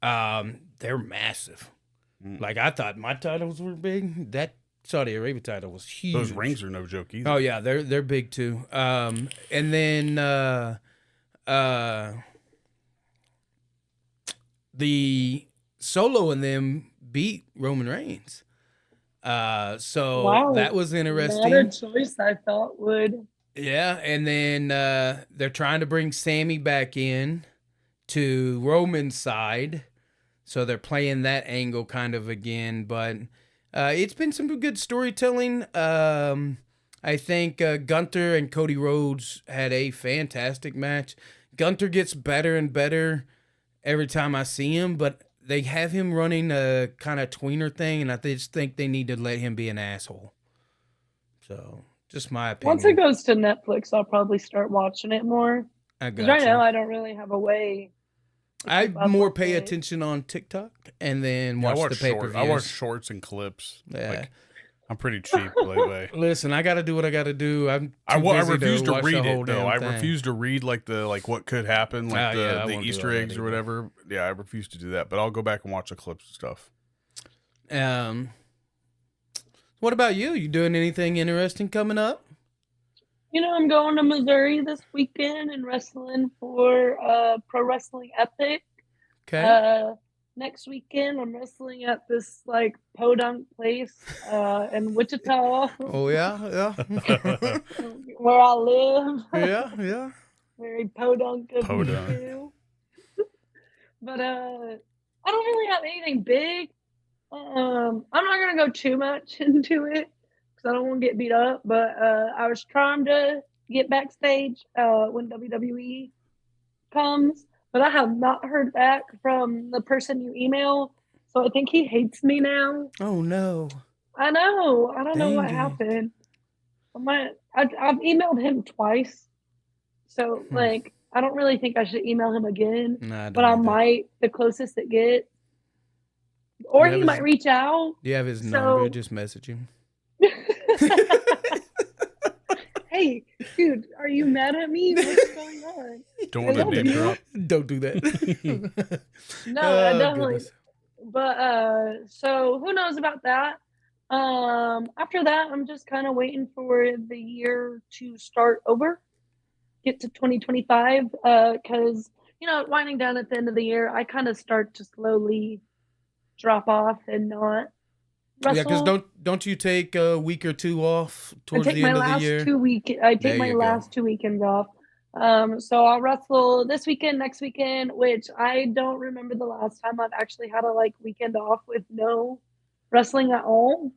Speaker 3: they're massive. Like, I thought my titles were big. That Saudi Arabia title was huge.
Speaker 4: Those rings are no joke either.
Speaker 3: Oh yeah, they're big too. And then the Solo and them beat Roman Reigns. So
Speaker 1: Wow.
Speaker 3: that was
Speaker 1: Not
Speaker 3: interesting.
Speaker 1: a choice I thought would.
Speaker 3: Yeah, and then they're trying to bring Sammy back in to Roman's side. So they're playing that angle kind of again, but it's been some good storytelling. I think Gunther and Cody Rhodes had a fantastic match. Gunther gets better and better every time I see him, but they have him running a kind of tweener thing, and I just think they need to let him be an asshole. So, just my opinion.
Speaker 1: Once it goes to Netflix, I'll probably start watching it more.
Speaker 3: I
Speaker 1: Because
Speaker 3: got
Speaker 1: right
Speaker 3: you.
Speaker 1: now, I don't really have a way.
Speaker 3: I
Speaker 1: keep up
Speaker 3: more
Speaker 1: with
Speaker 3: pay
Speaker 1: it.
Speaker 3: attention on TikTok and then
Speaker 4: Yeah,
Speaker 3: watch the pay-per-views.
Speaker 4: I watch shorts and clips.
Speaker 3: Yeah.
Speaker 4: Like, I'm pretty cheap lately.
Speaker 3: Listen, I got to do what I got to do. I'm
Speaker 4: I
Speaker 3: too busy
Speaker 4: refuse to
Speaker 3: watch
Speaker 4: read
Speaker 3: the whole
Speaker 4: it though.
Speaker 3: damn
Speaker 4: I
Speaker 3: thing.
Speaker 4: refuse to read like what could happen, like
Speaker 3: Oh, yeah, I
Speaker 4: the
Speaker 3: won't do
Speaker 4: Easter
Speaker 3: all that
Speaker 4: eggs or
Speaker 3: either.
Speaker 4: whatever. Yeah, I refuse to do that. But I'll go back and watch the clips and stuff.
Speaker 3: What about you? You doing anything interesting coming up?
Speaker 1: You know, I'm going to Missouri this weekend and wrestling for Pro Wrestling Epic.
Speaker 3: Okay.
Speaker 1: Next weekend, I'm wrestling at this like podunk place in Wichita,
Speaker 3: Oh yeah, yeah,
Speaker 1: where I live.
Speaker 3: yeah.
Speaker 1: Very podunk of me
Speaker 4: Podunk.
Speaker 1: too. But I don't really have anything big. I'm not gonna go too much into it because I don't want to get beat up. But I was trying to get backstage when WWE comes, but I have not heard back from the person you email. So I think he hates me now.
Speaker 3: Oh no.
Speaker 1: I know. I don't know what
Speaker 3: Dang it.
Speaker 1: happened. I've emailed him twice. So like I don't really think I should email him again.
Speaker 3: Nah,
Speaker 1: But I
Speaker 3: don't do that.
Speaker 1: might, the closest it gets. Or
Speaker 3: You
Speaker 1: he
Speaker 3: have
Speaker 1: might
Speaker 3: his-
Speaker 1: reach out.
Speaker 3: Do you have his
Speaker 1: So-
Speaker 3: number? Just message him.
Speaker 1: Hey, dude, are you mad at me? What's going on?
Speaker 4: Don't want
Speaker 1: I
Speaker 4: to
Speaker 1: love
Speaker 4: name
Speaker 1: you.
Speaker 4: drop.
Speaker 3: Don't do that.
Speaker 1: No, I
Speaker 3: Oh,
Speaker 1: definitely.
Speaker 3: goodness.
Speaker 1: But so who knows about that? After that, I'm just kind of waiting for the year to start over, get to 2025. Because you know, winding down at the end of the year, I kind of start to slowly drop off and not wrestle.
Speaker 3: Yeah, because don't you take a week or two off
Speaker 1: I
Speaker 3: towards
Speaker 1: take
Speaker 3: the
Speaker 1: my
Speaker 3: end of the
Speaker 1: last
Speaker 3: year?
Speaker 1: 2 week. I
Speaker 3: There
Speaker 1: take my
Speaker 3: you go.
Speaker 1: last 2 weekends off. So I'll wrestle this weekend, next weekend, which I don't remember the last time I've actually had a like weekend off with no wrestling at all.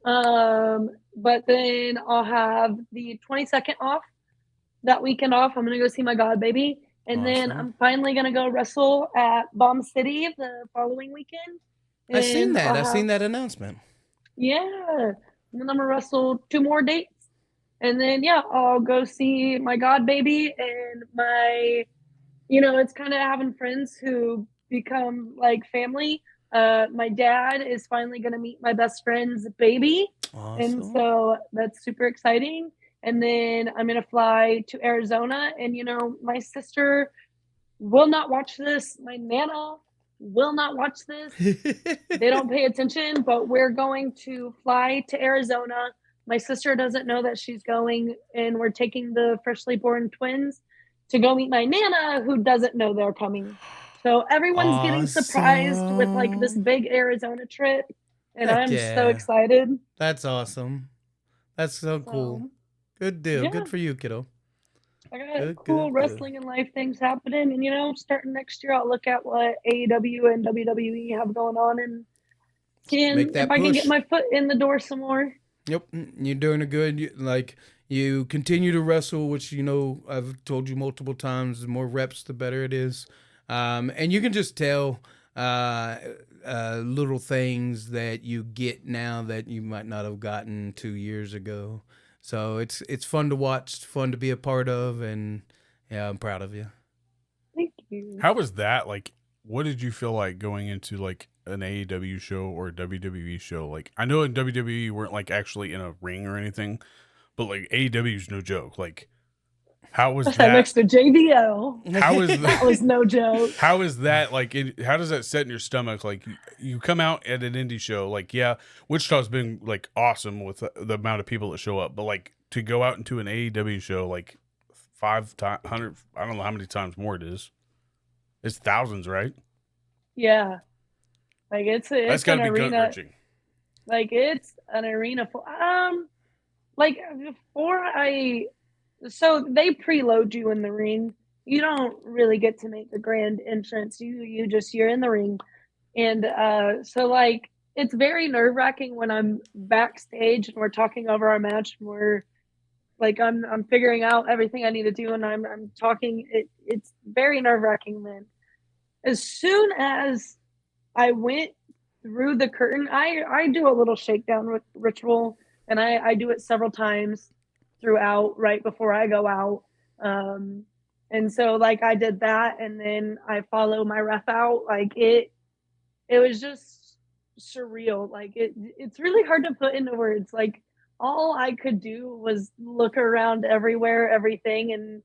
Speaker 1: But then I'll have the 22nd off. That weekend off, I'm gonna go see my god baby, and then
Speaker 3: Awesome.
Speaker 1: I'm finally gonna go wrestle at Bomb City the following weekend.
Speaker 3: I seen
Speaker 1: And
Speaker 3: that.
Speaker 1: I'll
Speaker 3: I seen
Speaker 1: have-
Speaker 3: that announcement.
Speaker 1: Yeah. And then I'm gonna wrestle 2 more dates. And then yeah, I'll go see my god baby and my, you know, it's kind of having friends who become like family. My dad is finally gonna meet my best friend's baby. And
Speaker 3: Awesome.
Speaker 1: so that's super exciting. And then I'm gonna fly to Arizona, and you know, my sister will not watch this. My nana will not watch this. They don't pay attention, but we're going to fly to Arizona. My sister doesn't know that she's going, and we're taking the freshly born twins to go meet my nana, who doesn't know they're coming. So everyone's getting surprised with like this big Arizona trip, and
Speaker 3: Heck
Speaker 1: I'm
Speaker 3: yeah.
Speaker 1: so excited.
Speaker 3: That's awesome. That's so cool.
Speaker 1: So,
Speaker 3: Good deal.
Speaker 1: yeah.
Speaker 3: Good for you, kiddo.
Speaker 1: I got
Speaker 3: Good,
Speaker 1: cool
Speaker 3: good,
Speaker 1: wrestling and life things happening, and you know, starting next year, I'll look at what AEW and WWE have going on, and seeing
Speaker 3: Make that
Speaker 1: if I can
Speaker 3: push.
Speaker 1: get my foot in the door some more.
Speaker 3: Yep, you're doing a good. You continue to wrestle, which you know I've told you multiple times. The more reps, the better it is, and you can just tell little things that you get now that you might not have gotten 2 years ago. So it's fun to watch, fun to be a part of, and yeah, I'm proud of you.
Speaker 1: Thank you.
Speaker 4: How was that? Like, what did you feel like going into like an AEW show or a WWE show, like I know in WWE you weren't like actually in a ring or anything, but like AEW is no joke. Like, how was
Speaker 1: That next
Speaker 4: that?
Speaker 1: to JBL.
Speaker 4: How is
Speaker 1: That
Speaker 4: that?
Speaker 1: was no joke.
Speaker 4: How is that like? How does that set in your stomach? Like, you come out at an indie show, like, yeah, Wichita's been like awesome with the amount of people that show up, but like to go out into an AEW show, like 500, I don't know how many times more it is. It's thousands, right?
Speaker 1: Yeah. Like it's
Speaker 4: That's got
Speaker 1: an
Speaker 4: to be gut
Speaker 1: arena.
Speaker 4: wrenching.
Speaker 1: Like it's an arena full. Like before so they preload you in the ring. You don't really get to make a grand entrance. You're in the ring, and so like it's very nerve wracking when I'm backstage and we're talking over our match. And we're like I'm figuring out everything I need to do, and I'm talking. It's very nerve wracking. Then as soon as I went through the curtain, I do a little shakedown ritual, and I do it several times throughout right before I go out. And so like I did that, and then I follow my ref out. Like it was just surreal. Like it's really hard to put into words. Like all I could do was look around everywhere, everything. And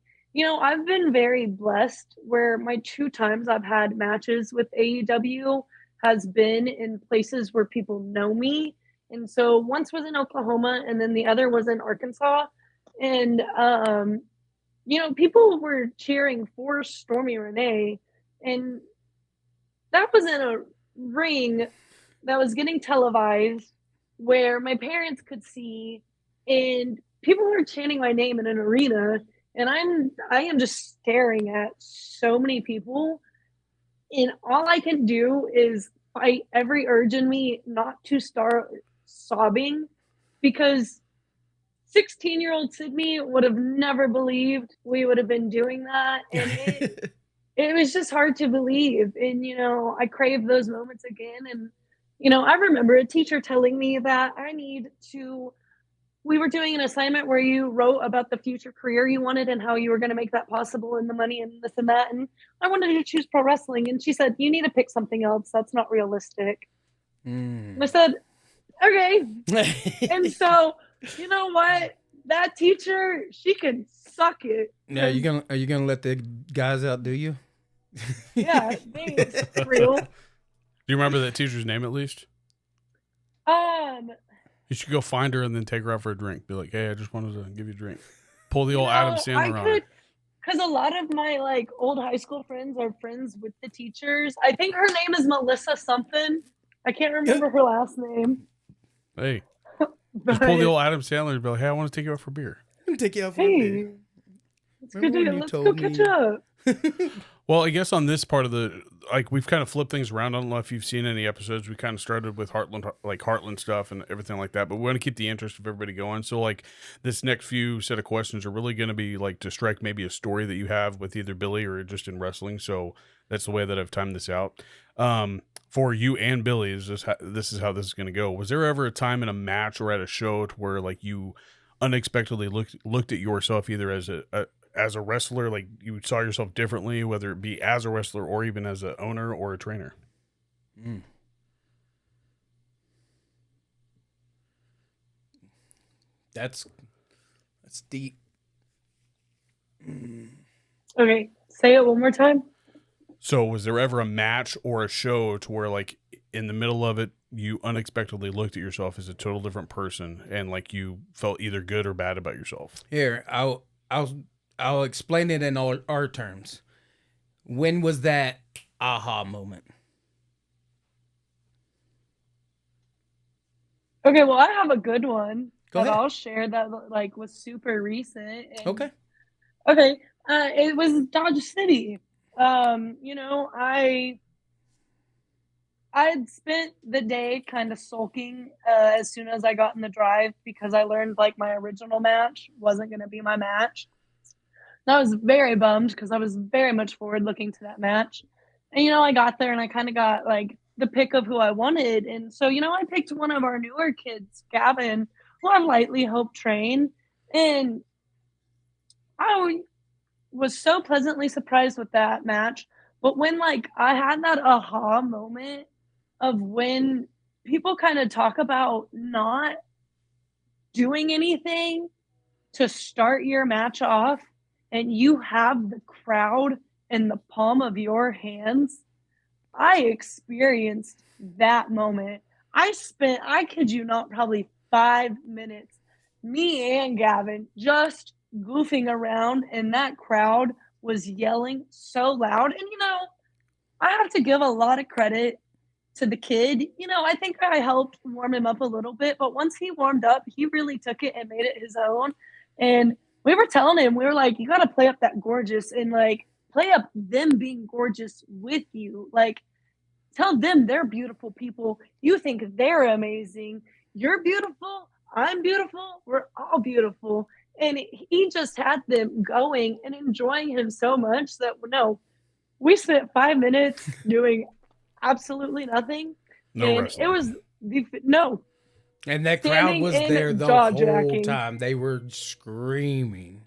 Speaker 1: I've been very blessed where my 2 times I've had matches with AEW has been in places where people know me. And so once was in Oklahoma, and then the other was in Arkansas. And people were cheering for Stormi Renee, and that was in a ring that was getting televised where my parents could see, and people were chanting my name in an arena, and I am just staring at so many people, and all I can do is fight every urge in me not to start sobbing, because 16-year-old Sydney would have never believed we would have been doing that. And it was just hard to believe. And, I crave those moments again. And, I remember a teacher telling me that we were doing an assignment where you wrote about the future career you wanted and how you were going to make that possible, and the money and this and that. And I wanted to choose pro wrestling. And she said, you need to pick something else. That's not realistic. And I said, okay. And so, you know what? That teacher, she can suck it.
Speaker 3: Yeah, are you gonna let the guys outdo you?
Speaker 1: Yeah, thanks. Real.
Speaker 4: Do you remember that teacher's name at least? You should go find her and then take her out for a drink. Be like, hey, I just wanted to give you a drink. Pull the old Adam Sandler on her.
Speaker 1: Because a lot of my like old high school friends are friends with the teachers. I think her name is Melissa something. I can't remember her last name.
Speaker 4: Hey, just pull the old Adam Sandler and be like, hey, I want to take you out for beer.
Speaker 3: I'm gonna take you out for a beer.
Speaker 1: Let's go catch up.
Speaker 4: Well, I guess on this part of we've kind of flipped things around. I don't know if you've seen any episodes. We kind of started with Heartland stuff and everything like that, but we want to keep the interest of everybody going. So like this next few set of questions are really going to be like to strike maybe a story that you have with either Billy or just in wrestling. So that's the way that I've timed this out. For you and Billy, this is how this is going to go. Was there ever a time in a match or at a show to where like you unexpectedly looked at yourself either as a wrestler, like you saw yourself differently, whether it be as a wrestler or even as an owner or a trainer?
Speaker 3: That's deep.
Speaker 1: Okay, say it one more time.
Speaker 4: So was there ever a match or a show to where like in the middle of it, you unexpectedly looked at yourself as a total different person and like you felt either good or bad about yourself?
Speaker 3: Here, I'll explain it in our terms. When was that aha moment?
Speaker 1: Okay, well, I have a good one
Speaker 3: Go ahead.
Speaker 1: I'll share that like was super recent.
Speaker 3: Okay.
Speaker 1: It was Dodge City. I had spent the day kind of sulking as soon as I got in the drive because I learned like my original match wasn't going to be my match. And I was very bummed because I was very much forward looking to that match. And, I got there and I kind of got like the pick of who I wanted. And so, I picked one of our newer kids, Gavin, who I lightly hope train. And I was so pleasantly surprised with that match. But when like I had that aha moment of when people kind of talk about not doing anything to start your match off and you have the crowd in the palm of your hands. I experienced that moment. I kid you not, probably 5 minutes, me and Gavin just goofing around, and that crowd was yelling so loud. And, I have to give a lot of credit to the kid. I think I helped warm him up a little bit, but once he warmed up, he really took it and made it his own. And we were telling him, we were like, you got to play up that gorgeous and like play up them being gorgeous with you. Like, tell them they're beautiful people. You think they're amazing. You're beautiful. I'm beautiful. We're all beautiful. And he just had them going and enjoying him so much that, no, we spent 5 minutes doing absolutely nothing.
Speaker 4: No
Speaker 1: and
Speaker 4: wrestling.
Speaker 1: It was no.
Speaker 3: And that crowd
Speaker 1: Standing
Speaker 3: was
Speaker 1: and
Speaker 3: there the
Speaker 1: jaw-jacking.
Speaker 3: whole time. They were screaming.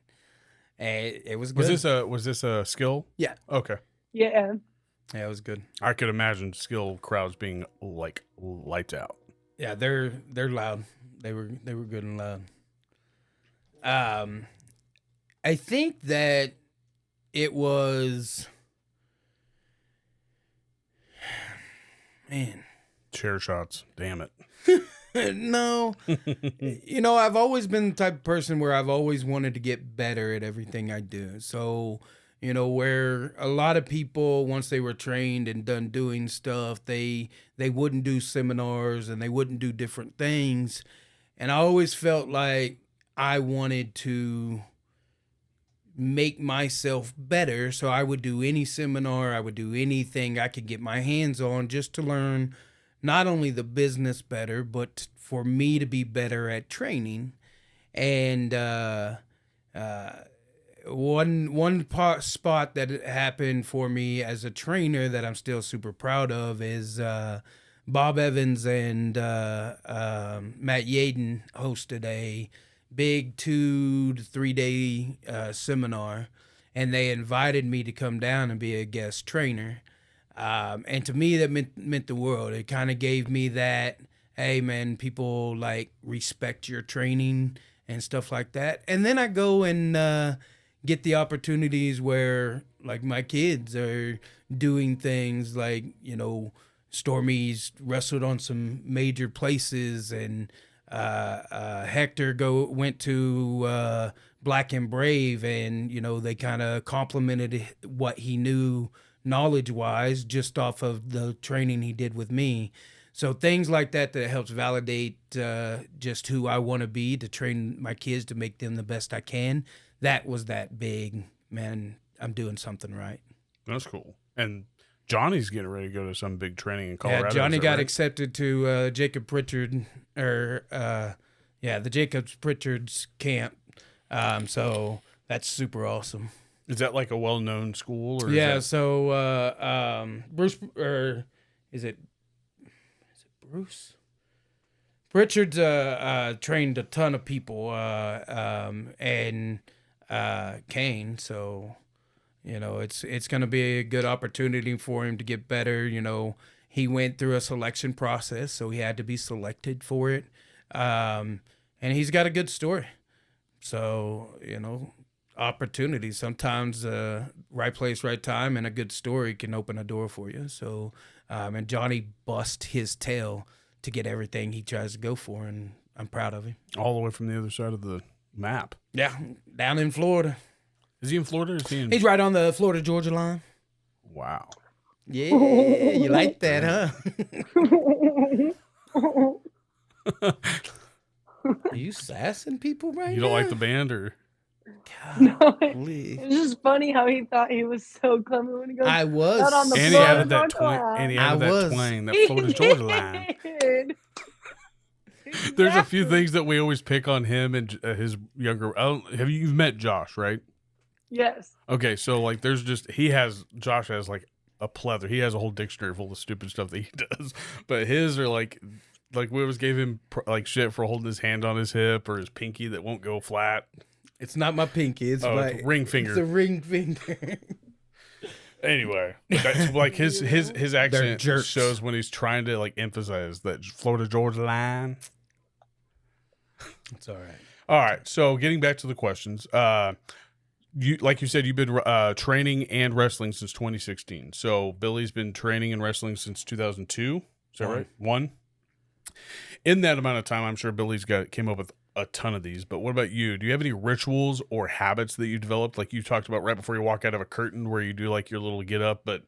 Speaker 3: And it was good.
Speaker 4: Was this a skill?
Speaker 3: Yeah.
Speaker 4: Okay.
Speaker 1: Yeah.
Speaker 3: Yeah, it was good.
Speaker 4: I could imagine skill crowds being like lights out.
Speaker 3: Yeah, they're loud. They were good and loud. I think that it was, man.
Speaker 4: Chair shots. Damn it.
Speaker 3: No. I've always been the type of person where I've always wanted to get better at everything I do. So, where a lot of people, once they were trained and done doing stuff, they wouldn't do seminars and they wouldn't do different things. And I always felt like I wanted to make myself better. So I would do any seminar, I would do anything I could get my hands on just to learn not only the business better, but for me to be better at training. And one spot that happened for me as a trainer that I'm still super proud of is Bob Evans and Matt Yaden hosted a big 2 to 3 day seminar, and they invited me to come down and be a guest trainer. And to me, that meant the world. It kind of gave me that, hey man, people like respect your training and stuff like that. And then I go and get the opportunities where like my kids are doing things like, Stormi's wrestled on some major places, and Hector went to Black and Brave, and they kind of complimented what he knew knowledge-wise just off of the training he did with me. So things like that helps validate just who I want to be to train my kids to make them the best I can. That was that big, man, I'm doing something right.
Speaker 4: That's cool. And Johnny's getting ready to go to some big training in Colorado.
Speaker 3: Yeah, Johnny got
Speaker 4: right?
Speaker 3: accepted to Jacob Pritchard, the Jacob Pritchard's camp. So that's super awesome.
Speaker 4: Is that like a well-known school? Or
Speaker 3: Yeah,
Speaker 4: is that...
Speaker 3: so Bruce, or is it Bruce? Pritchard's trained a ton of people, and Kane, so it's going to be a good opportunity for him to get better. He went through a selection process, so he had to be selected for it, and he's got a good story. So opportunities sometimes, right place, right time, and a good story can open a door for you. So and Johnny bust his tail to get everything he tries to go for, and I'm proud of him.
Speaker 4: All the way from the other side of the map.
Speaker 3: Yeah, down in Florida.
Speaker 4: Is he in Florida? Or is he in...
Speaker 3: He's right on the Florida-Georgia line.
Speaker 4: Wow.
Speaker 3: Yeah, you like that, huh? Are you sassing people right now?
Speaker 4: You don't like the band, or?
Speaker 1: No,
Speaker 3: Golly.
Speaker 1: it's just funny how he thought he was so clever when he goes
Speaker 3: I was.
Speaker 1: out on the
Speaker 4: And he
Speaker 1: floor
Speaker 4: added
Speaker 1: of
Speaker 4: that
Speaker 1: Georgia
Speaker 4: twang.
Speaker 1: line.
Speaker 4: And he
Speaker 3: I
Speaker 4: added that
Speaker 3: was.
Speaker 4: twang, that
Speaker 1: He
Speaker 4: Florida Georgia line.
Speaker 1: did.
Speaker 4: There's a few things that we always pick on him and his younger. You've met Josh, right?
Speaker 1: Yes.
Speaker 4: Okay, so like, Josh has like a plethora. He has a whole dictionary full of stupid stuff that he does, but his are like we always gave him like shit for holding his hand on his hip or his pinky that won't go flat.
Speaker 3: It's not my pinky. It's
Speaker 4: Oh,
Speaker 3: my
Speaker 4: it's ring finger.
Speaker 3: It's a ring finger.
Speaker 4: Anyway, but that's like his accent
Speaker 3: jerks.
Speaker 4: shows when he's trying to like emphasize that Florida Georgia line.
Speaker 3: It's all right.
Speaker 4: All right, so getting back to the questions, you like you said, you've been training and wrestling since 2016. So Billy's been training and wrestling since 2002. Is that right? One. In that amount of time, I'm sure Billy's came up with a ton of these. But what about you? Do you have any rituals or habits that you developed, like you talked about right before you walk out of a curtain, where you do like your little get up? But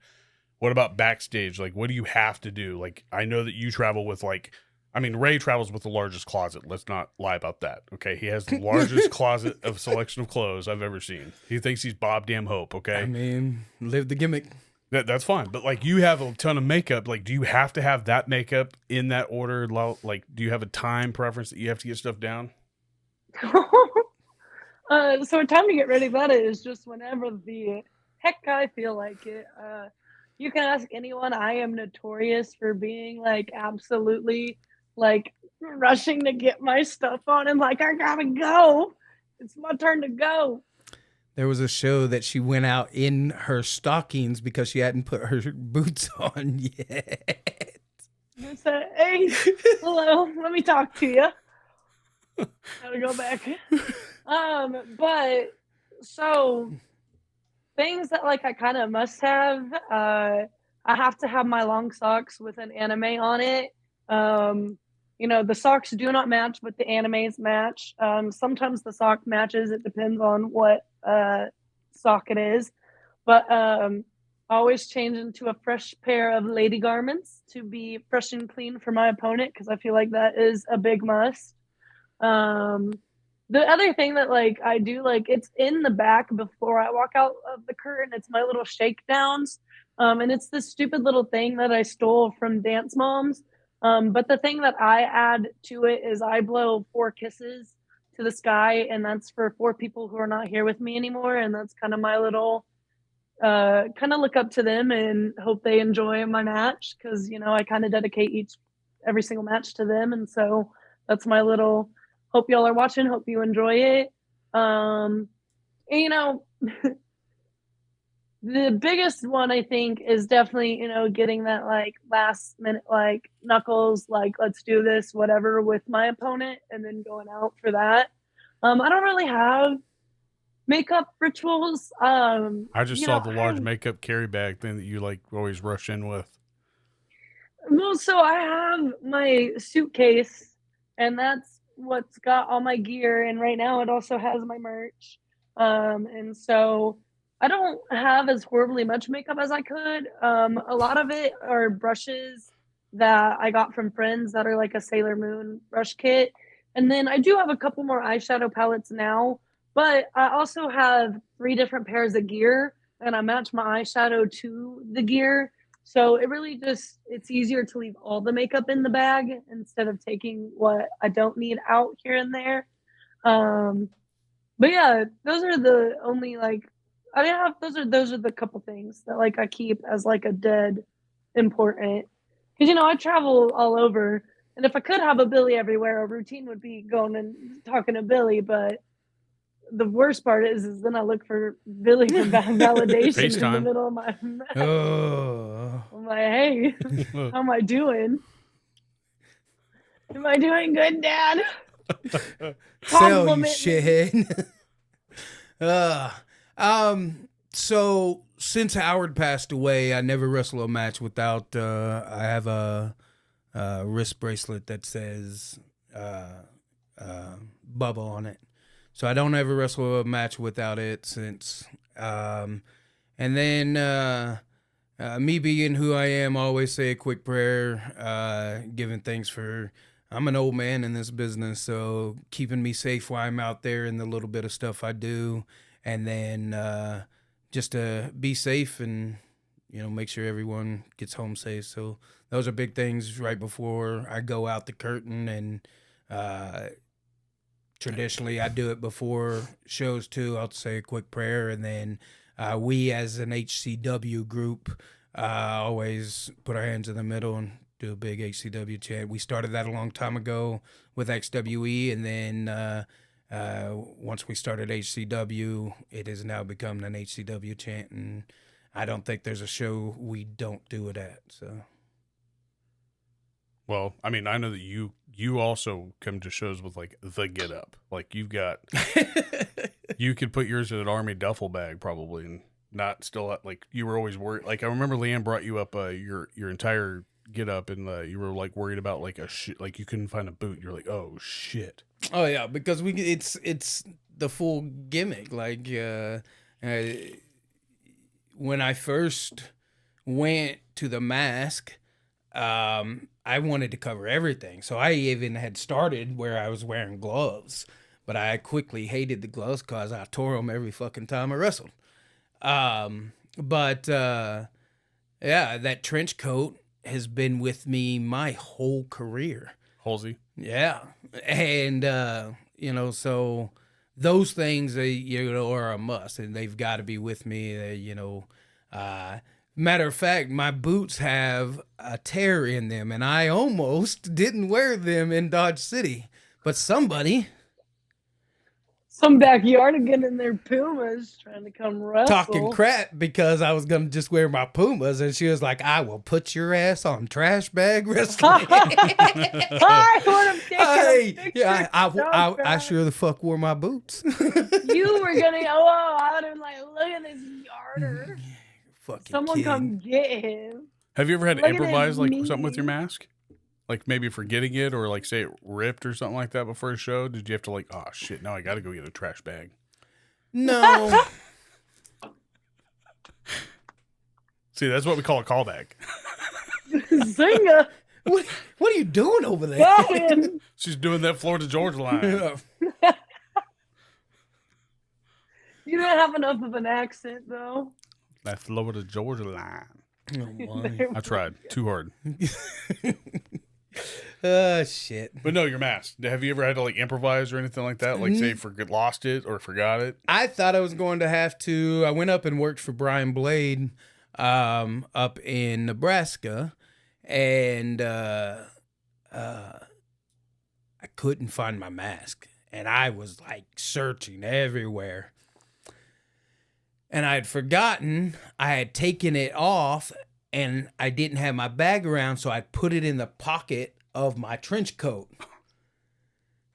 Speaker 4: what about backstage? Like, what do you have to do? Like, I know that you travel with Ray travels with the largest closet. Let's not lie about that. Okay. He has the largest closet of selection of clothes I've ever seen. He thinks he's Bob Damn Hope. Okay.
Speaker 3: I mean, live the gimmick.
Speaker 4: That's fine. But like, you have a ton of makeup. Like, do you have to have that makeup in that order? Like, do you have a time preference that you have to get stuff down?
Speaker 1: So a time to get ready, that is just whenever the heck I feel like it. You can ask anyone. I am notorious for being like absolutely like rushing to get my stuff on and like, I gotta go. It's my turn to go.
Speaker 3: There was a show that she went out in her stockings because she hadn't put her boots on yet.
Speaker 1: I said, hey, hello, let me talk to you. Gotta go back. But so things that like I kind of must have, I have to have my long socks with an anime on it. The socks do not match, but the animes match. Sometimes the sock matches. It depends on what sock it is. But I always change into a fresh pair of lady garments to be fresh and clean for my opponent, because I feel like that is a big must. The other thing that like I do, like it's in the back before I walk out of the curtain. It's my little shakedowns. And it's this stupid little thing that I stole from Dance Moms. But the thing that I add to it is I blow 4 kisses to the sky, and that's for 4 people who are not here with me anymore. And that's kind of my little, kind of look up to them and hope they enjoy my match, because, I kind of dedicate every single match to them. And so that's my little, hope y'all are watching, hope you enjoy it. And, the biggest one I think is definitely, getting that like last minute, like knuckles, like let's do this, whatever with my opponent, and then going out for that. I don't really have makeup rituals.
Speaker 4: I just saw the large makeup carry bag thing that you like always rush in with.
Speaker 1: Well, so I have my suitcase, and that's what's got all my gear. And right now it also has my merch. And so I don't have as horribly much makeup as I could. A lot of it are brushes that I got from friends that are like a Sailor Moon brush kit. And then I do have a couple more eyeshadow palettes now, but I also have 3 different pairs of gear, and I match my eyeshadow to the gear. So it really it's easier to leave all the makeup in the bag instead of taking what I don't need out here and there. But yeah, those are the only like, those are the couple things that like I keep as like a dead important, because I travel all over, and if I could have a Billy everywhere, a routine would be going and talking to Billy. But the worst part is then I look for Billy for validation in the middle of my match.
Speaker 3: Oh.
Speaker 1: I'm like, hey, how am I doing? Am I doing good, Dad?
Speaker 3: Sell you shithead. So since Howard passed away, I never wrestle a match without I have a wrist bracelet that says Bubba on it. So I don't ever wrestle a match without it since. And then me being who I am, I always say a quick prayer, giving thanks for, I'm an old man in this business, so keeping me safe while I'm out there and the little bit of stuff I do. And then just to be safe and, make sure everyone gets home safe. So those are big things right before I go out the curtain. And traditionally I do it before shows too. I'll say a quick prayer. And then we as an HCW group always put our hands in the middle and do a big HCW chant. We started that a long time ago with XWE, and then once we started HCW, it has now become an HCW chant, and I don't think there's a show we don't do it at. So
Speaker 4: Well, I mean, I know that you also come to shows with like the get up. Like you've got, you could put yours in an army duffel bag probably, and not still like you were always worried. Like I remember Leanne brought you up your entire get up, and you were like worried about like like you couldn't find a boot. You're like, oh shit.
Speaker 3: oh yeah, because it's the full gimmick. Like when I first went to the mask, I wanted to cover everything. So I even had started where I was wearing gloves, but I quickly hated the gloves because I tore them every fucking time I wrestled. But yeah, that trench coat has been with me my whole career.
Speaker 4: Halsey.
Speaker 3: Yeah. And, you know, so those things, you know, are a must, and they've got to be with me, you know. Matter of fact, my boots have a tear in them, and I almost didn't wear them in Dodge City. But somebody...
Speaker 1: Some backyardigan in their Pumas trying to come wrestle.
Speaker 3: talking crap because I was going to just wear my Pumas, and she was like, I will put your ass on trash bag wrestling.
Speaker 1: I would have taken a picture.
Speaker 3: Yeah, I
Speaker 1: So
Speaker 3: sure the fuck wore my boots.
Speaker 1: You were gonna I would have like, look at this yarder.
Speaker 3: Fucking
Speaker 1: Someone
Speaker 3: kid.
Speaker 1: come get him.
Speaker 4: Have you ever had to
Speaker 1: Look at
Speaker 4: improvise
Speaker 1: his
Speaker 4: like
Speaker 1: knee.
Speaker 4: something with your mask? Like maybe forgetting it, or like say it ripped or something like that before a show? Did you have to like, oh shit, now I got to go get a trash bag?
Speaker 3: No.
Speaker 4: See, that's what we call a callback.
Speaker 1: Zinga.
Speaker 3: what are you doing over there?
Speaker 1: Got him.
Speaker 4: She's doing that Florida Georgia line.
Speaker 1: You don't have enough of an accent though.
Speaker 4: That Florida Georgia line.
Speaker 3: Oh, my.
Speaker 4: I tried too hard.
Speaker 3: Shit.
Speaker 4: But no, your mask. Have you ever had to like improvise or anything like that? Like say lost it or forgot it?
Speaker 3: I thought I was going to have to. I went up and worked for Brian Blade up in Nebraska, and I couldn't find my mask, and I was like searching everywhere. And I had forgotten I had taken it off, and I didn't have my bag around, so I put it in the pocket of my trench coat.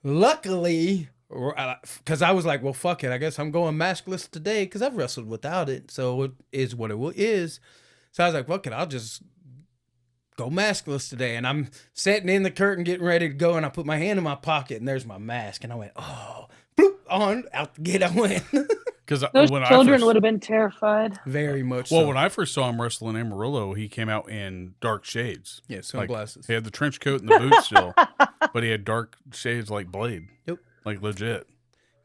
Speaker 3: Luckily, because I was like, well, fuck it. I guess I'm going maskless today because I've wrestled without it. So it is what it is. So I was like, fuck it. I'll just go maskless today. And I'm sitting in the curtain getting ready to go. And I put my hand in my pocket and there's my mask. And I went, oh, bloop, on, out the gate I went.
Speaker 4: Because
Speaker 1: Those
Speaker 4: when
Speaker 1: children would have been terrified.
Speaker 3: Very much
Speaker 4: Well,
Speaker 3: so.
Speaker 4: when I first saw him wrestle in Amarillo, he came out in dark shades.
Speaker 3: Yeah,
Speaker 4: Like,
Speaker 3: sunglasses.
Speaker 4: he had the trench coat and the boots still, but he had dark shades like Blade.
Speaker 3: Yep.
Speaker 4: Like legit.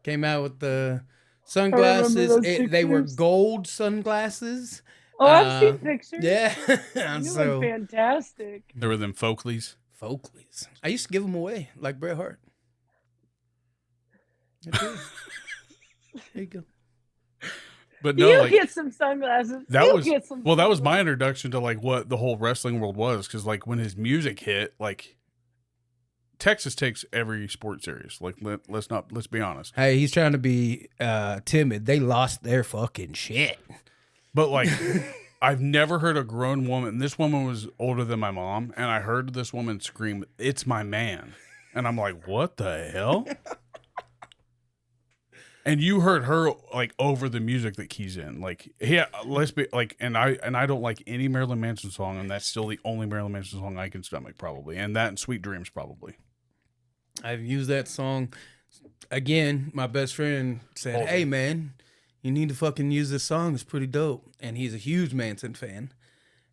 Speaker 3: Came out with the sunglasses.
Speaker 1: those
Speaker 3: They were
Speaker 1: pictures.
Speaker 3: gold sunglasses.
Speaker 1: Oh, I've seen pictures.
Speaker 3: Yeah.
Speaker 1: You
Speaker 3: So,
Speaker 1: look fantastic.
Speaker 4: There were them Folkleys.
Speaker 3: Folkleys. I used to give them away like Bret Hart. I did. There you go.
Speaker 4: But no,
Speaker 1: you
Speaker 4: like
Speaker 1: get some sunglasses.
Speaker 4: that
Speaker 1: You
Speaker 4: was
Speaker 1: get some
Speaker 4: well, that was my introduction to like what the whole wrestling world was. Because like when his music hit, like Texas takes every sport serious. Like let's be honest.
Speaker 3: Hey, he's trying to be timid. They lost their fucking shit.
Speaker 4: But like I've never heard a grown woman. This woman was older than my mom, and I heard this woman scream, "It's my man," and I'm like, "What the hell?" And you heard her like over the music that Key's in. Like, yeah, let's be like, and I don't like any Marilyn Manson song, and that's still the only Marilyn Manson song I can stomach probably, and that and Sweet Dreams probably.
Speaker 3: I've used that song again. My best friend said,
Speaker 4: Hold it.
Speaker 3: "Hey man, you need to fucking use this song. It's pretty dope." And he's a huge Manson fan.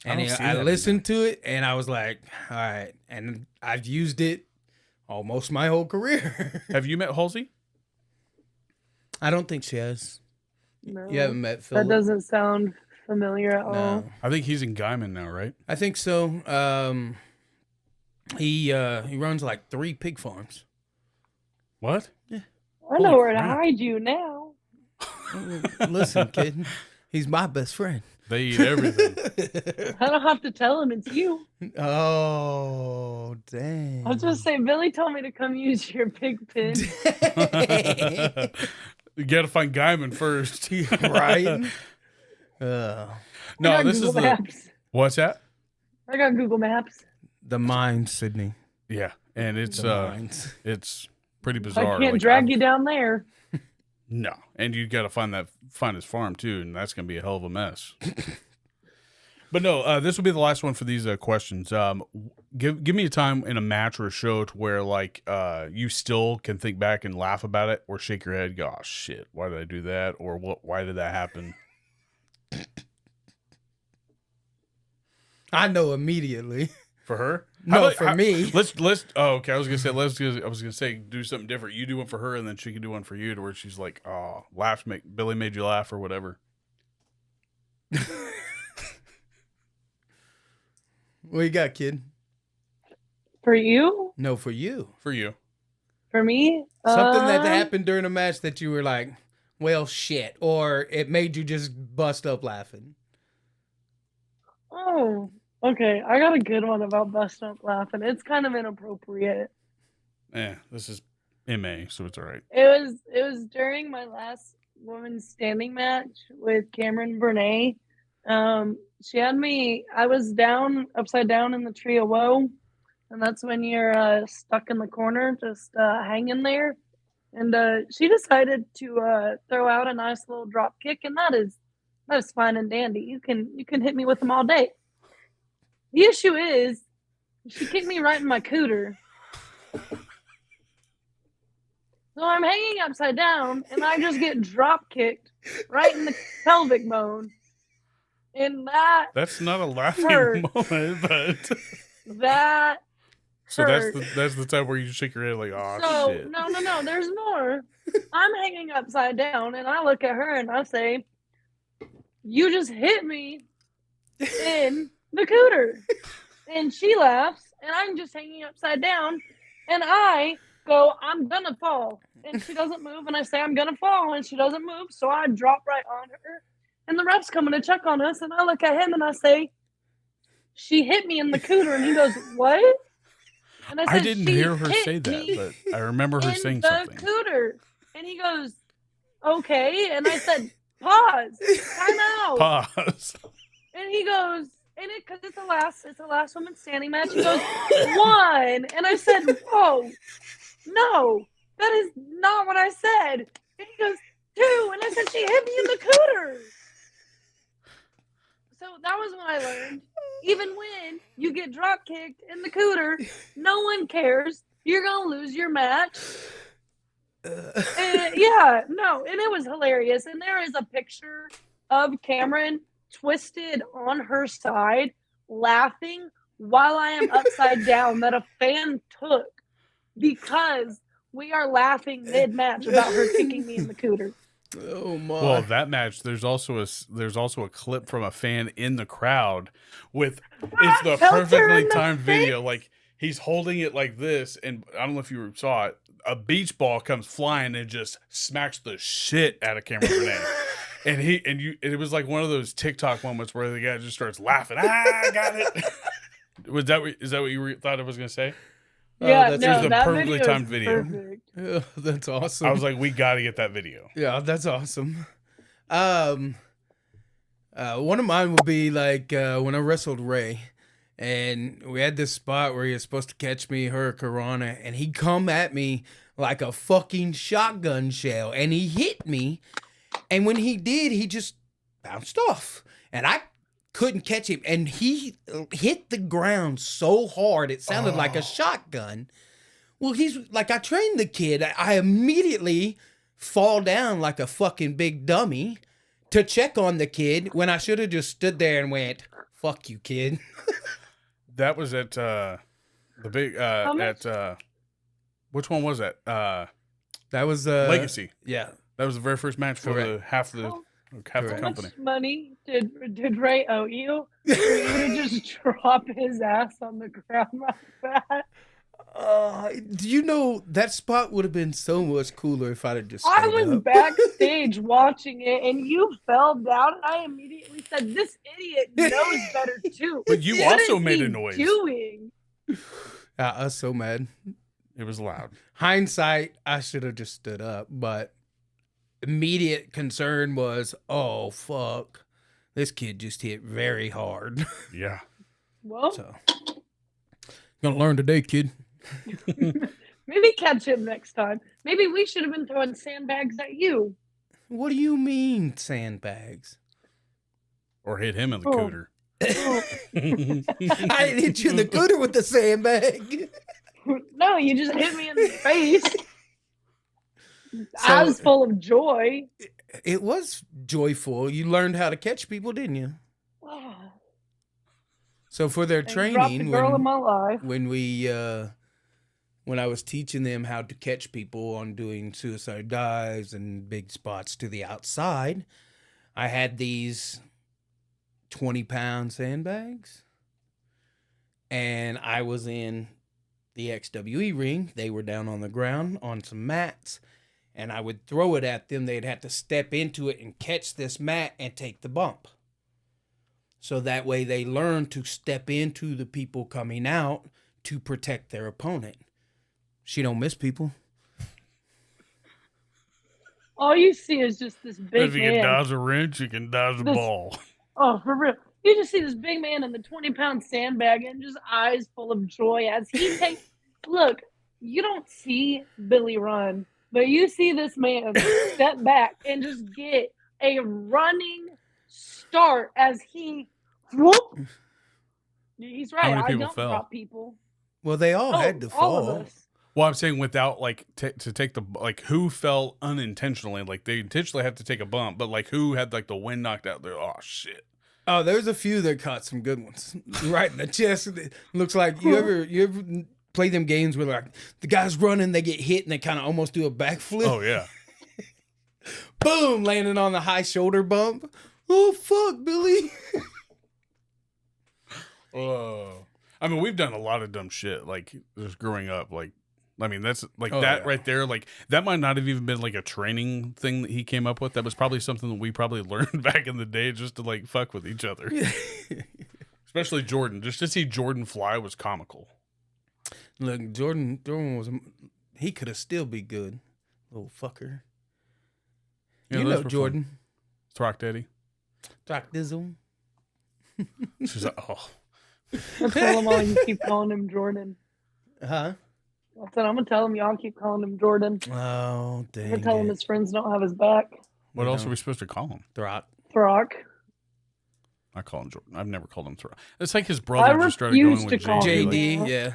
Speaker 3: And
Speaker 4: I don't see
Speaker 3: I
Speaker 4: that in
Speaker 3: listened to it, and I was like, "All right." And I've used it almost my whole career.
Speaker 4: Have you met Halsey?
Speaker 3: I don't think she has.
Speaker 1: No,
Speaker 3: You haven't met Phil?
Speaker 1: that doesn't sound familiar at all.
Speaker 3: No,
Speaker 4: I think he's in Guyman now, right?
Speaker 3: I think so. He runs like 3 pig farms.
Speaker 4: What?
Speaker 1: I know
Speaker 4: Holy
Speaker 1: where to
Speaker 4: crap.
Speaker 1: hide you now.
Speaker 3: Listen, kid, he's my best friend.
Speaker 4: They eat everything.
Speaker 1: I don't have to tell him it's you.
Speaker 3: Oh, dang.
Speaker 1: I'll just say, Billy told me to come use your pig pen.
Speaker 4: You got to find Guyman first.
Speaker 3: Right? Uh,
Speaker 1: I
Speaker 4: No,
Speaker 1: got
Speaker 4: this
Speaker 1: Google
Speaker 4: is the
Speaker 1: Maps.
Speaker 4: what's that?
Speaker 1: I got Google Maps.
Speaker 3: the mind, Sydney.
Speaker 4: Yeah, and it's
Speaker 3: The mind.
Speaker 4: it's pretty
Speaker 1: I
Speaker 4: bizarre.
Speaker 1: can't
Speaker 4: Like,
Speaker 1: drag you down there.
Speaker 4: No, and you got to find his farm too, and that's gonna be a hell of a mess. But no, this will be the last one for these questions. Give me a time in a match or a show to where like you still can think back and laugh about it, or shake your head, go, "Oh shit, why did I do that?" Or "What? Why did that happen?"
Speaker 3: I know immediately.
Speaker 4: For her?
Speaker 3: No, for me.
Speaker 4: Let's. Oh, okay. I was gonna say do something different. You do one for her, and then she can do one for you, to where she's like, "Oh, Billy made you laugh," or whatever.
Speaker 3: What you got, kid?
Speaker 1: For you?
Speaker 3: No, for you.
Speaker 4: For you.
Speaker 1: For me?
Speaker 3: Something that happened during a match that you were like, well, shit. Or it made you just bust up laughing.
Speaker 1: Oh, okay. I got a good one about bust up laughing. It's kind of inappropriate.
Speaker 4: This is MA, so it's all right.
Speaker 1: It was during my last women's standing match with Cameron Renee. She had me. I was down upside down in the tree of woe, and that's when you're stuck in the corner, just hanging there. And she decided to throw out a nice little drop kick, and that is fine and dandy. You can hit me with them all day. The issue is, she kicked me right in my cooter. So I'm hanging upside down, and I just get drop kicked right in the pelvic bone. And
Speaker 4: that's not a laughing
Speaker 1: hurt.
Speaker 4: moment, but
Speaker 1: that
Speaker 4: so
Speaker 1: hurt.
Speaker 4: that's the time where you shake your head like, "Oh
Speaker 1: So
Speaker 4: shit."
Speaker 1: no, there's more. I'm hanging upside down, and I look at her and I say, "You just hit me in the cooter," and she laughs, and I'm just hanging upside down, and I go, "I'm gonna fall," and she doesn't move, and I say, "I'm gonna fall," and she doesn't move, so I drop right on her. And the ref's coming to check on us, and I look at him and I say, "She hit me in the cooter," and he goes, "What?" And
Speaker 4: I
Speaker 1: said,
Speaker 4: didn't
Speaker 1: "She
Speaker 4: hear her
Speaker 1: hit
Speaker 4: say that,
Speaker 1: me
Speaker 4: but I remember her
Speaker 1: in
Speaker 4: saying
Speaker 1: the
Speaker 4: something.
Speaker 1: cooter." And he goes, "Okay." And I said, "Pause, time out."
Speaker 4: Pause.
Speaker 1: And he goes, and because it's the last woman standing match. He goes, "One," and I said, "Whoa, no, that is not what I said." And he goes, "Two," and I said, "She hit me in the cooter." So that was when I learned, even when you get drop kicked in the cooter, no one cares. You're gonna lose your match. And it was hilarious. And there is a picture of Cameron twisted on her side, laughing while I am upside down, that a fan took because we are laughing mid-match about her kicking me in the cooter.
Speaker 3: Oh my!
Speaker 4: Well, that match, there's also a clip from a fan in the crowd with it's the
Speaker 1: Felt her
Speaker 4: perfectly
Speaker 1: in the
Speaker 4: timed
Speaker 1: face.
Speaker 4: video. Like he's holding it like this, and I don't know if you saw it. A beach ball comes flying and just smacks the shit out of Cameron Renee. And it was like one of those TikTok moments where the guy just starts laughing. I got it. Is that what you thought I was gonna say?
Speaker 1: Yeah,
Speaker 3: that's
Speaker 1: no,
Speaker 4: just a
Speaker 1: that
Speaker 4: perfectly
Speaker 1: video
Speaker 4: timed
Speaker 1: is
Speaker 4: video.
Speaker 1: perfect.
Speaker 3: Oh, that's awesome.
Speaker 4: I was like, we got to get that video.
Speaker 3: yeah, that's awesome. One of mine would be like when I wrestled Ray, and we had this spot where he was supposed to catch me, Hurricanrana, and he come at me like a fucking shotgun shell, and he hit me, and when he did, he just bounced off, and I couldn't catch him, and he hit the ground so hard it sounded like a shotgun. Well, he's like, I trained the kid. I immediately fall down like a fucking big dummy to check on the kid when I should have just stood there and went, "Fuck you, kid."
Speaker 4: That was at the big which one was that?
Speaker 3: That was
Speaker 4: Legacy.
Speaker 3: Yeah.
Speaker 4: That was the very first match for
Speaker 3: Correct.
Speaker 4: half the
Speaker 1: How
Speaker 4: company.
Speaker 1: much money did Ray owe you for you to just drop his ass on the ground like that?
Speaker 3: Do you know that spot would have been so much cooler if I'd have just
Speaker 1: I
Speaker 3: stayed
Speaker 1: was
Speaker 3: up.
Speaker 1: backstage watching it, and you fell down, and I immediately said, "This idiot knows better too."
Speaker 4: But you
Speaker 1: What
Speaker 4: also
Speaker 1: is
Speaker 4: made
Speaker 1: he
Speaker 4: a noise.
Speaker 1: doing?
Speaker 3: I was so mad.
Speaker 4: It was loud.
Speaker 3: Hindsight, I should have just stood up, but immediate concern was, oh fuck, This kid just hit very hard.
Speaker 4: Yeah.
Speaker 1: Well,
Speaker 3: So, gonna learn today, kid.
Speaker 1: maybe catch him next time. Maybe we should have been throwing sandbags at you.
Speaker 3: What do you mean, sandbags?
Speaker 4: Or hit him in the
Speaker 1: Oh.
Speaker 4: cooter.
Speaker 3: I didn't hit you in the cooter with the sandbag.
Speaker 1: No, you just hit me in the face.
Speaker 3: So-
Speaker 1: I was full of joy.
Speaker 3: It was joyful. You learned how to catch people, didn't you?
Speaker 1: Oh,
Speaker 3: So for their
Speaker 1: and dropped the
Speaker 3: training,
Speaker 1: girl in my life.
Speaker 3: when I was teaching them how to catch people on doing suicide dives and big spots to the outside, I had these 20-pound sandbags, and I was in the XWE ring. They were down on the ground on some mats, and I would throw it at them. They'd have to step into it and catch this mat and take the bump. So that way they learn to step into the people coming out to protect their opponent. She don't miss people.
Speaker 1: All you see is just this big
Speaker 4: If you can
Speaker 1: man.
Speaker 4: dodge a wrench, you can dodge a
Speaker 1: This-
Speaker 4: ball.
Speaker 1: Oh, for real. You just see this big man in the 20-pound sandbag and just eyes full of joy as he takes. Look, you don't see Billy run, but you see this man step back and just get a running start as he. Whoop. He's right.
Speaker 4: many
Speaker 1: I
Speaker 4: people
Speaker 1: don't
Speaker 4: fell?
Speaker 1: drop people.
Speaker 3: Well, they all had to
Speaker 1: all
Speaker 3: fall.
Speaker 1: of us.
Speaker 4: Well, I'm saying without like to take the like who fell unintentionally, like they intentionally had to take a bump, but like who had like the wind knocked out there. Oh shit!
Speaker 3: Oh, there's a few that caught some good ones right in the chest. It looks like you ever play them games where like the guy's running, they get hit, and they kind of almost do a backflip.
Speaker 4: Oh yeah.
Speaker 3: Boom, landing on the high shoulder bump. Oh fuck, Billy.
Speaker 4: I mean, we've done a lot of dumb shit like just growing up. Like, I mean, that's like
Speaker 3: Oh,
Speaker 4: that
Speaker 3: yeah.
Speaker 4: right there. Like that might not have even been like a training thing that he came up with. That was probably something that we probably learned back in the day just to like fuck with each other. Especially Jordan. Just to see Jordan fly was comical.
Speaker 3: Look, Jordan was, he could have still be good, little fucker.
Speaker 4: Yeah,
Speaker 3: You
Speaker 4: those
Speaker 3: know
Speaker 4: were fun.
Speaker 3: Jordan.
Speaker 4: Rock Daddy.
Speaker 3: Doc Dizzle.
Speaker 4: She's like, oh.
Speaker 1: I tell him all you keep calling him Jordan.
Speaker 3: Huh?
Speaker 1: I said, I'm going to tell him y'all keep calling him Jordan.
Speaker 3: Oh,
Speaker 1: I'm
Speaker 3: dang
Speaker 1: going to tell him
Speaker 3: it.
Speaker 1: his friends don't have his back.
Speaker 4: What
Speaker 3: You
Speaker 4: else
Speaker 3: know.
Speaker 4: are we supposed to call him?
Speaker 3: Throck.
Speaker 1: Throck.
Speaker 4: I call him Jordan. I've never called him Throck. It's like his brother just started
Speaker 1: refuse
Speaker 4: going
Speaker 1: to
Speaker 4: with
Speaker 1: call him
Speaker 4: JD.
Speaker 3: JD, yeah.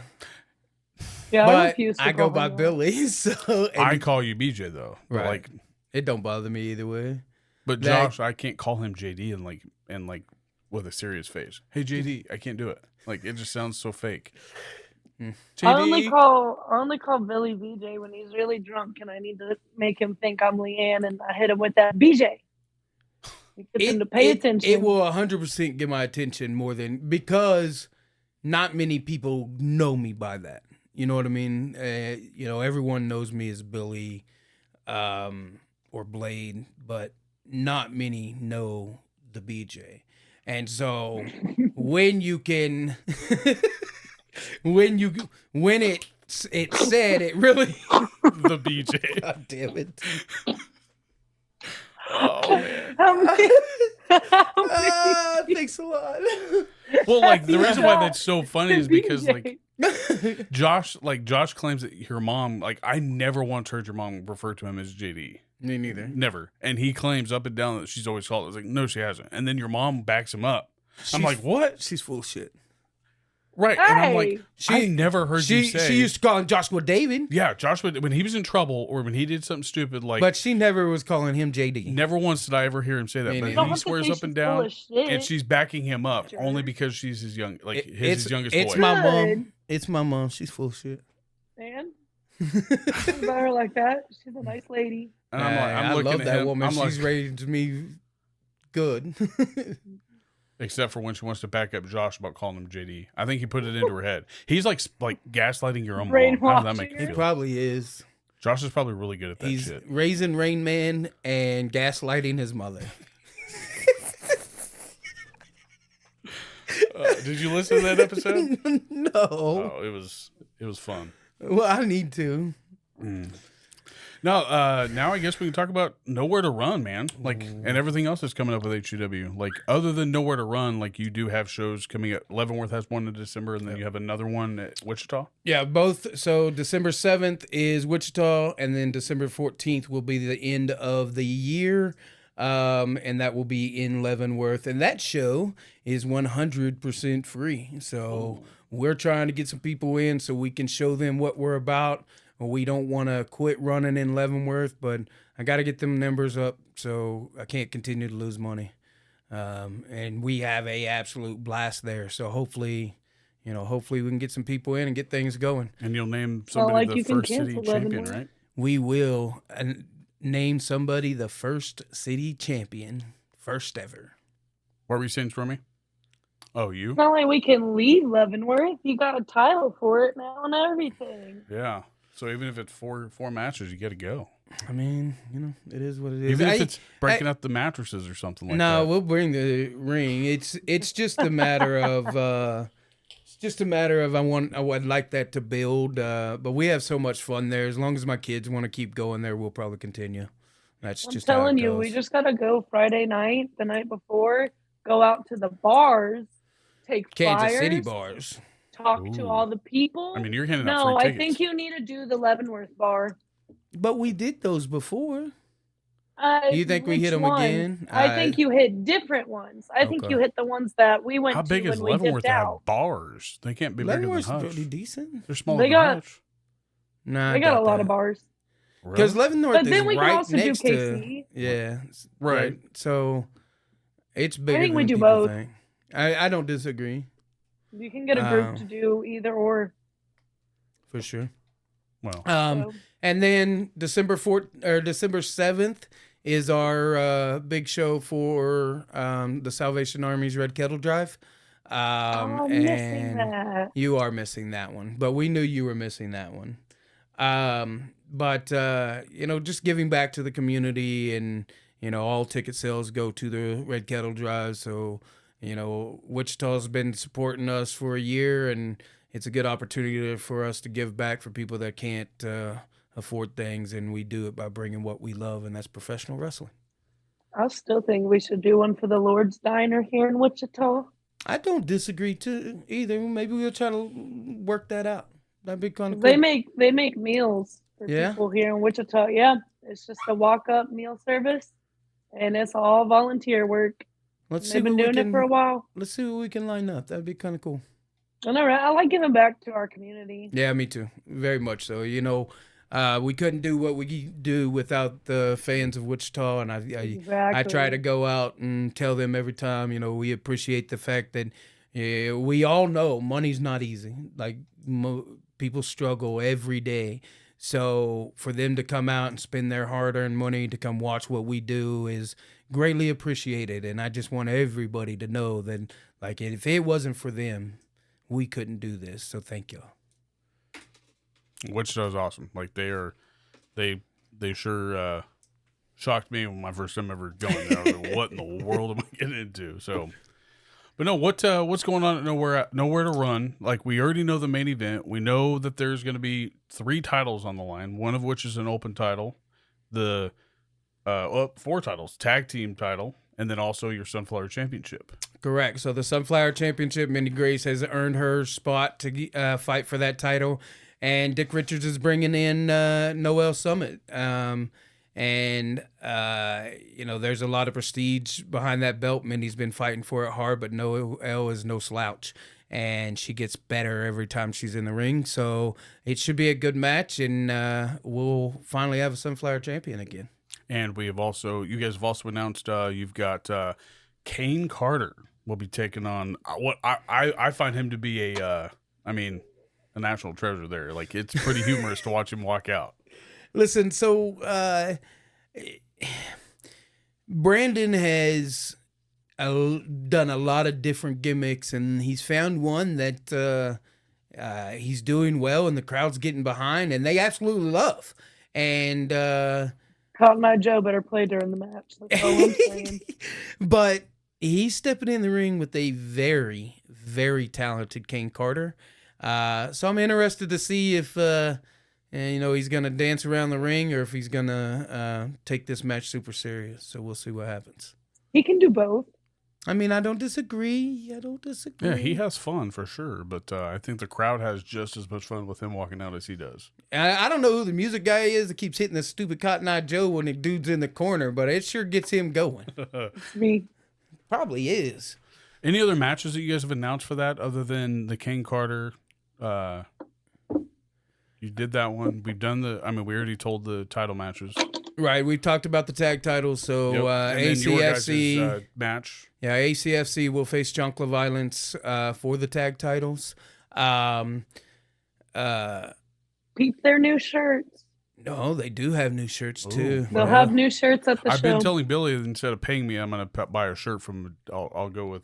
Speaker 1: Yeah, I
Speaker 3: But
Speaker 1: refuse to
Speaker 3: I go
Speaker 1: call
Speaker 3: by
Speaker 1: him that.
Speaker 3: Billy, so and
Speaker 4: I call you BJ though. But
Speaker 3: Right.
Speaker 4: like,
Speaker 3: it don't bother me either way.
Speaker 4: but
Speaker 3: That-
Speaker 4: Josh, I can't call him JD and like with a serious face. Hey JD, I can't do it. Like it just sounds so fake.
Speaker 3: Hmm.
Speaker 1: I only
Speaker 3: JD.
Speaker 1: call Billy BJ when he's really drunk and I need to make him think I'm Leanne and I hit him with that BJ. It gets him to pay attention.
Speaker 3: It will 100% get my attention more than, because not many people know me by that. You know what I mean? Everyone knows me as Billy or Blade, but not many know the BJ. And so when you can, when it's said, it really,
Speaker 4: The BJ.
Speaker 3: God damn it.
Speaker 4: Oh man.
Speaker 1: How many-
Speaker 3: Thanks a lot.
Speaker 4: Well, like the reason why
Speaker 1: Yeah.
Speaker 4: that's so funny is because
Speaker 1: BJ.
Speaker 4: like Josh claims that your mom, like I never once heard your mom refer to him as JD.
Speaker 3: Me neither.
Speaker 4: Never. And he claims up and down that she's always called it. I was like, no, she hasn't. And then your mom backs him up. I'm like, what?
Speaker 3: She's full of shit.
Speaker 4: Right. And I'm like,
Speaker 1: Hey.
Speaker 4: I never heard you say.
Speaker 3: She used to call him Joshua David,
Speaker 4: yeah, Joshua, when he was in trouble or when he did something stupid, like,
Speaker 3: but she never was calling him JD.
Speaker 4: never once did I ever hear him say that.
Speaker 3: Me
Speaker 4: But
Speaker 3: neither.
Speaker 1: Don't
Speaker 4: he
Speaker 1: have to
Speaker 4: swears
Speaker 1: say
Speaker 4: up and
Speaker 1: she's full
Speaker 4: down,
Speaker 1: of shit.
Speaker 4: and she's backing him up
Speaker 1: Sure.
Speaker 4: only because she's his young, like
Speaker 3: It-
Speaker 4: his youngest
Speaker 3: it's
Speaker 4: boy.
Speaker 3: my mom.
Speaker 1: Good.
Speaker 3: It's my mom. She's full of shit.
Speaker 1: Man, think about her like that. She's a nice lady.
Speaker 4: And I'm like, I'm
Speaker 3: I
Speaker 4: looking
Speaker 3: love
Speaker 4: at
Speaker 3: that
Speaker 4: him.
Speaker 3: woman.
Speaker 4: I'm
Speaker 3: She's
Speaker 4: like,
Speaker 3: raised me good.
Speaker 4: except for when she wants to back up Josh about calling him JD. I think he put it into her head. He's like gaslighting your own mom. How does that make you
Speaker 1: Brainwashing
Speaker 3: He
Speaker 1: her.
Speaker 4: feel?
Speaker 3: probably is.
Speaker 4: Josh is probably really good at that
Speaker 3: He's
Speaker 4: shit.
Speaker 3: raising Rain Man and gaslighting his mother.
Speaker 4: Did you listen to that episode?
Speaker 3: No.
Speaker 4: Oh, it was fun.
Speaker 3: Well, I need to.
Speaker 4: Now I guess we can talk about Nowhere to Run, man. Like, and everything else that's coming up with HCW. Like, other than Nowhere to Run, like you do have shows coming up. Leavenworth has one in December, and then you have another one at Wichita.
Speaker 3: Yeah, both. So December 7th is Wichita, and then December 14th will be the end of the year. And that will be in Leavenworth. And that show is 100% free. So we're trying to get some people in so we can show them what we're about. We don't want to quit running in Leavenworth, but I got to get them numbers up so I can't continue to lose money. And we have a absolute blast there. So hopefully we can get some people in and get things going.
Speaker 4: And you'll name somebody
Speaker 1: like you
Speaker 4: the
Speaker 1: can
Speaker 4: first city
Speaker 1: cancel
Speaker 4: champion,
Speaker 1: Leavenworth.
Speaker 4: right?
Speaker 3: We will name somebody the first city champion, first ever.
Speaker 4: What were you saying, Stormy? Oh, you?
Speaker 1: It's not like we can leave Leavenworth. You got a title for it now and everything.
Speaker 4: Yeah. So even if it's four matches, you got to go.
Speaker 3: I mean, it is what it is.
Speaker 4: Even if it's breaking up the mattresses or something like that.
Speaker 3: No, we'll bring the ring. It's just a matter of I would like that to build. But we have so much fun there. As long as my kids want to keep going there, we'll probably continue. That's just how it
Speaker 1: telling you,
Speaker 3: goes.
Speaker 1: we just gotta go Friday night, the night before, go out to the bars, take
Speaker 3: Kansas
Speaker 1: flyers,
Speaker 3: City bars.
Speaker 1: talk to all the people.
Speaker 4: I mean, you're handing out
Speaker 1: No,
Speaker 4: free
Speaker 1: I
Speaker 4: tickets.
Speaker 1: think you need to do the Leavenworth bar.
Speaker 3: But we did those before. You think we hit them
Speaker 1: Which ones?
Speaker 3: again?
Speaker 1: I think you hit different ones. I think
Speaker 3: Okay.
Speaker 1: you hit the ones that we went
Speaker 4: How
Speaker 1: to
Speaker 4: big
Speaker 1: when
Speaker 4: is
Speaker 1: we
Speaker 4: Leavenworth
Speaker 1: dipped
Speaker 4: to have
Speaker 1: out.
Speaker 4: bars? They can't be
Speaker 3: Leavenworth's
Speaker 4: bigger than
Speaker 3: pretty
Speaker 4: Hutch.
Speaker 3: decent.
Speaker 4: They're smaller
Speaker 1: They
Speaker 4: than
Speaker 1: got-
Speaker 4: Hutch.
Speaker 3: Nah,
Speaker 1: They got a lot of bars.
Speaker 3: Because
Speaker 4: Really?
Speaker 3: Leavenworth
Speaker 1: But then
Speaker 3: is
Speaker 1: we can
Speaker 3: right
Speaker 1: also do
Speaker 3: next to
Speaker 1: KC.
Speaker 3: yeah,
Speaker 4: Right.
Speaker 3: So it's bigger.
Speaker 1: think we
Speaker 3: than
Speaker 1: do
Speaker 3: people
Speaker 1: both.
Speaker 3: think. I don't disagree
Speaker 1: You can get a group to do either or.
Speaker 3: for sure.
Speaker 4: Well,
Speaker 1: So,
Speaker 3: And then December 7th is our big show for the Salvation Army's Red Kettle Drive.
Speaker 1: I'm missing that.
Speaker 3: You are missing that one, but we knew you were missing that one. But just giving back to the community, and all ticket sales go to the Red Kettle Drive. So Wichita's been supporting us for a year, and it's a good opportunity for us to give back for people that can't afford things, and we do it by bringing what we love, and that's professional wrestling.
Speaker 1: I still think we should do one for the Lord's Diner here in Wichita.
Speaker 3: I don't disagree too either. Maybe we'll try to work that out. That'd be kind of cool.
Speaker 1: They make meals for people here in Wichita. Yeah, it's just a walk-up meal service, and it's all volunteer work. They've been doing it for a while.
Speaker 3: Let's see what we can line up. That'd be kind of cool.
Speaker 1: I know, right? I like giving back to our community.
Speaker 3: Yeah, me too. Very much so. We couldn't do what we do without the fans of Wichita, and I try to go out and tell them every time, we appreciate the fact that we all know money's not easy. Like, people struggle every day. So for them to come out and spend their hard-earned money to come watch what we do is greatly appreciated. And I just want everybody to know that, like, if it wasn't for them, we couldn't do this. So thank y'all.
Speaker 4: Wichita's awesome. Like, they sure shocked me when my first time ever going there. I was like, what in the world am I getting into? So, but no, what's going on at Nowhere to Run? Like, we already know the main event. We know that there's going to be 3 titles on the line, one of which is an open title, 4 titles, tag team title, and then also your Sunflower Championship.
Speaker 3: Correct. So the Sunflower Championship, Mindy Grace has earned her spot to fight for that title. And Dick Richards is bringing in Noel Summit. There's a lot of prestige behind that belt. Mindy's been fighting for it hard, but Noel is no slouch. And she gets better every time she's in the ring. So it should be a good match, and we'll finally have a Sunflower champion again.
Speaker 4: And you guys have also announced you've got Kane Carter will be taking on what I find him to be a national treasure there. Like, it's pretty humorous to watch him walk out.
Speaker 3: Listen, so Brandon has done a lot of different gimmicks, and he's found one that he's doing well, and the crowd's getting behind, and they absolutely love. And
Speaker 1: Cotton Eye Joe better play during the match. That's all I'm saying.
Speaker 3: But he's stepping in the ring with a very, very talented Kane Carter. So I'm interested to see if And, he's going to dance around the ring or if he's going to take this match super serious. So we'll see what happens.
Speaker 1: He can do both.
Speaker 3: I mean, I don't disagree.
Speaker 4: Yeah, he has fun for sure, but I think the crowd has just as much fun with him walking out as he does.
Speaker 3: I don't know who the music guy is that keeps hitting this stupid Cotton Eye Joe when the dude's in the corner, but it sure gets him going.
Speaker 1: It's me.
Speaker 3: Probably is.
Speaker 4: Any other matches that you guys have announced for that other than the King Carter? You did that one. We've done we already told the title matches.
Speaker 3: Right, we talked about the tag titles, so
Speaker 4: And then your
Speaker 3: ACFC
Speaker 4: guys' match.
Speaker 3: Yeah, ACFC will face Junkla Violence for the tag titles.
Speaker 1: Peep their new shirts.
Speaker 3: No, they do have new shirts too.
Speaker 1: They'll have new shirts at the
Speaker 4: I've
Speaker 1: show.
Speaker 4: been telling Billy that instead of paying me, I'm going to buy a shirt from. I'll go with.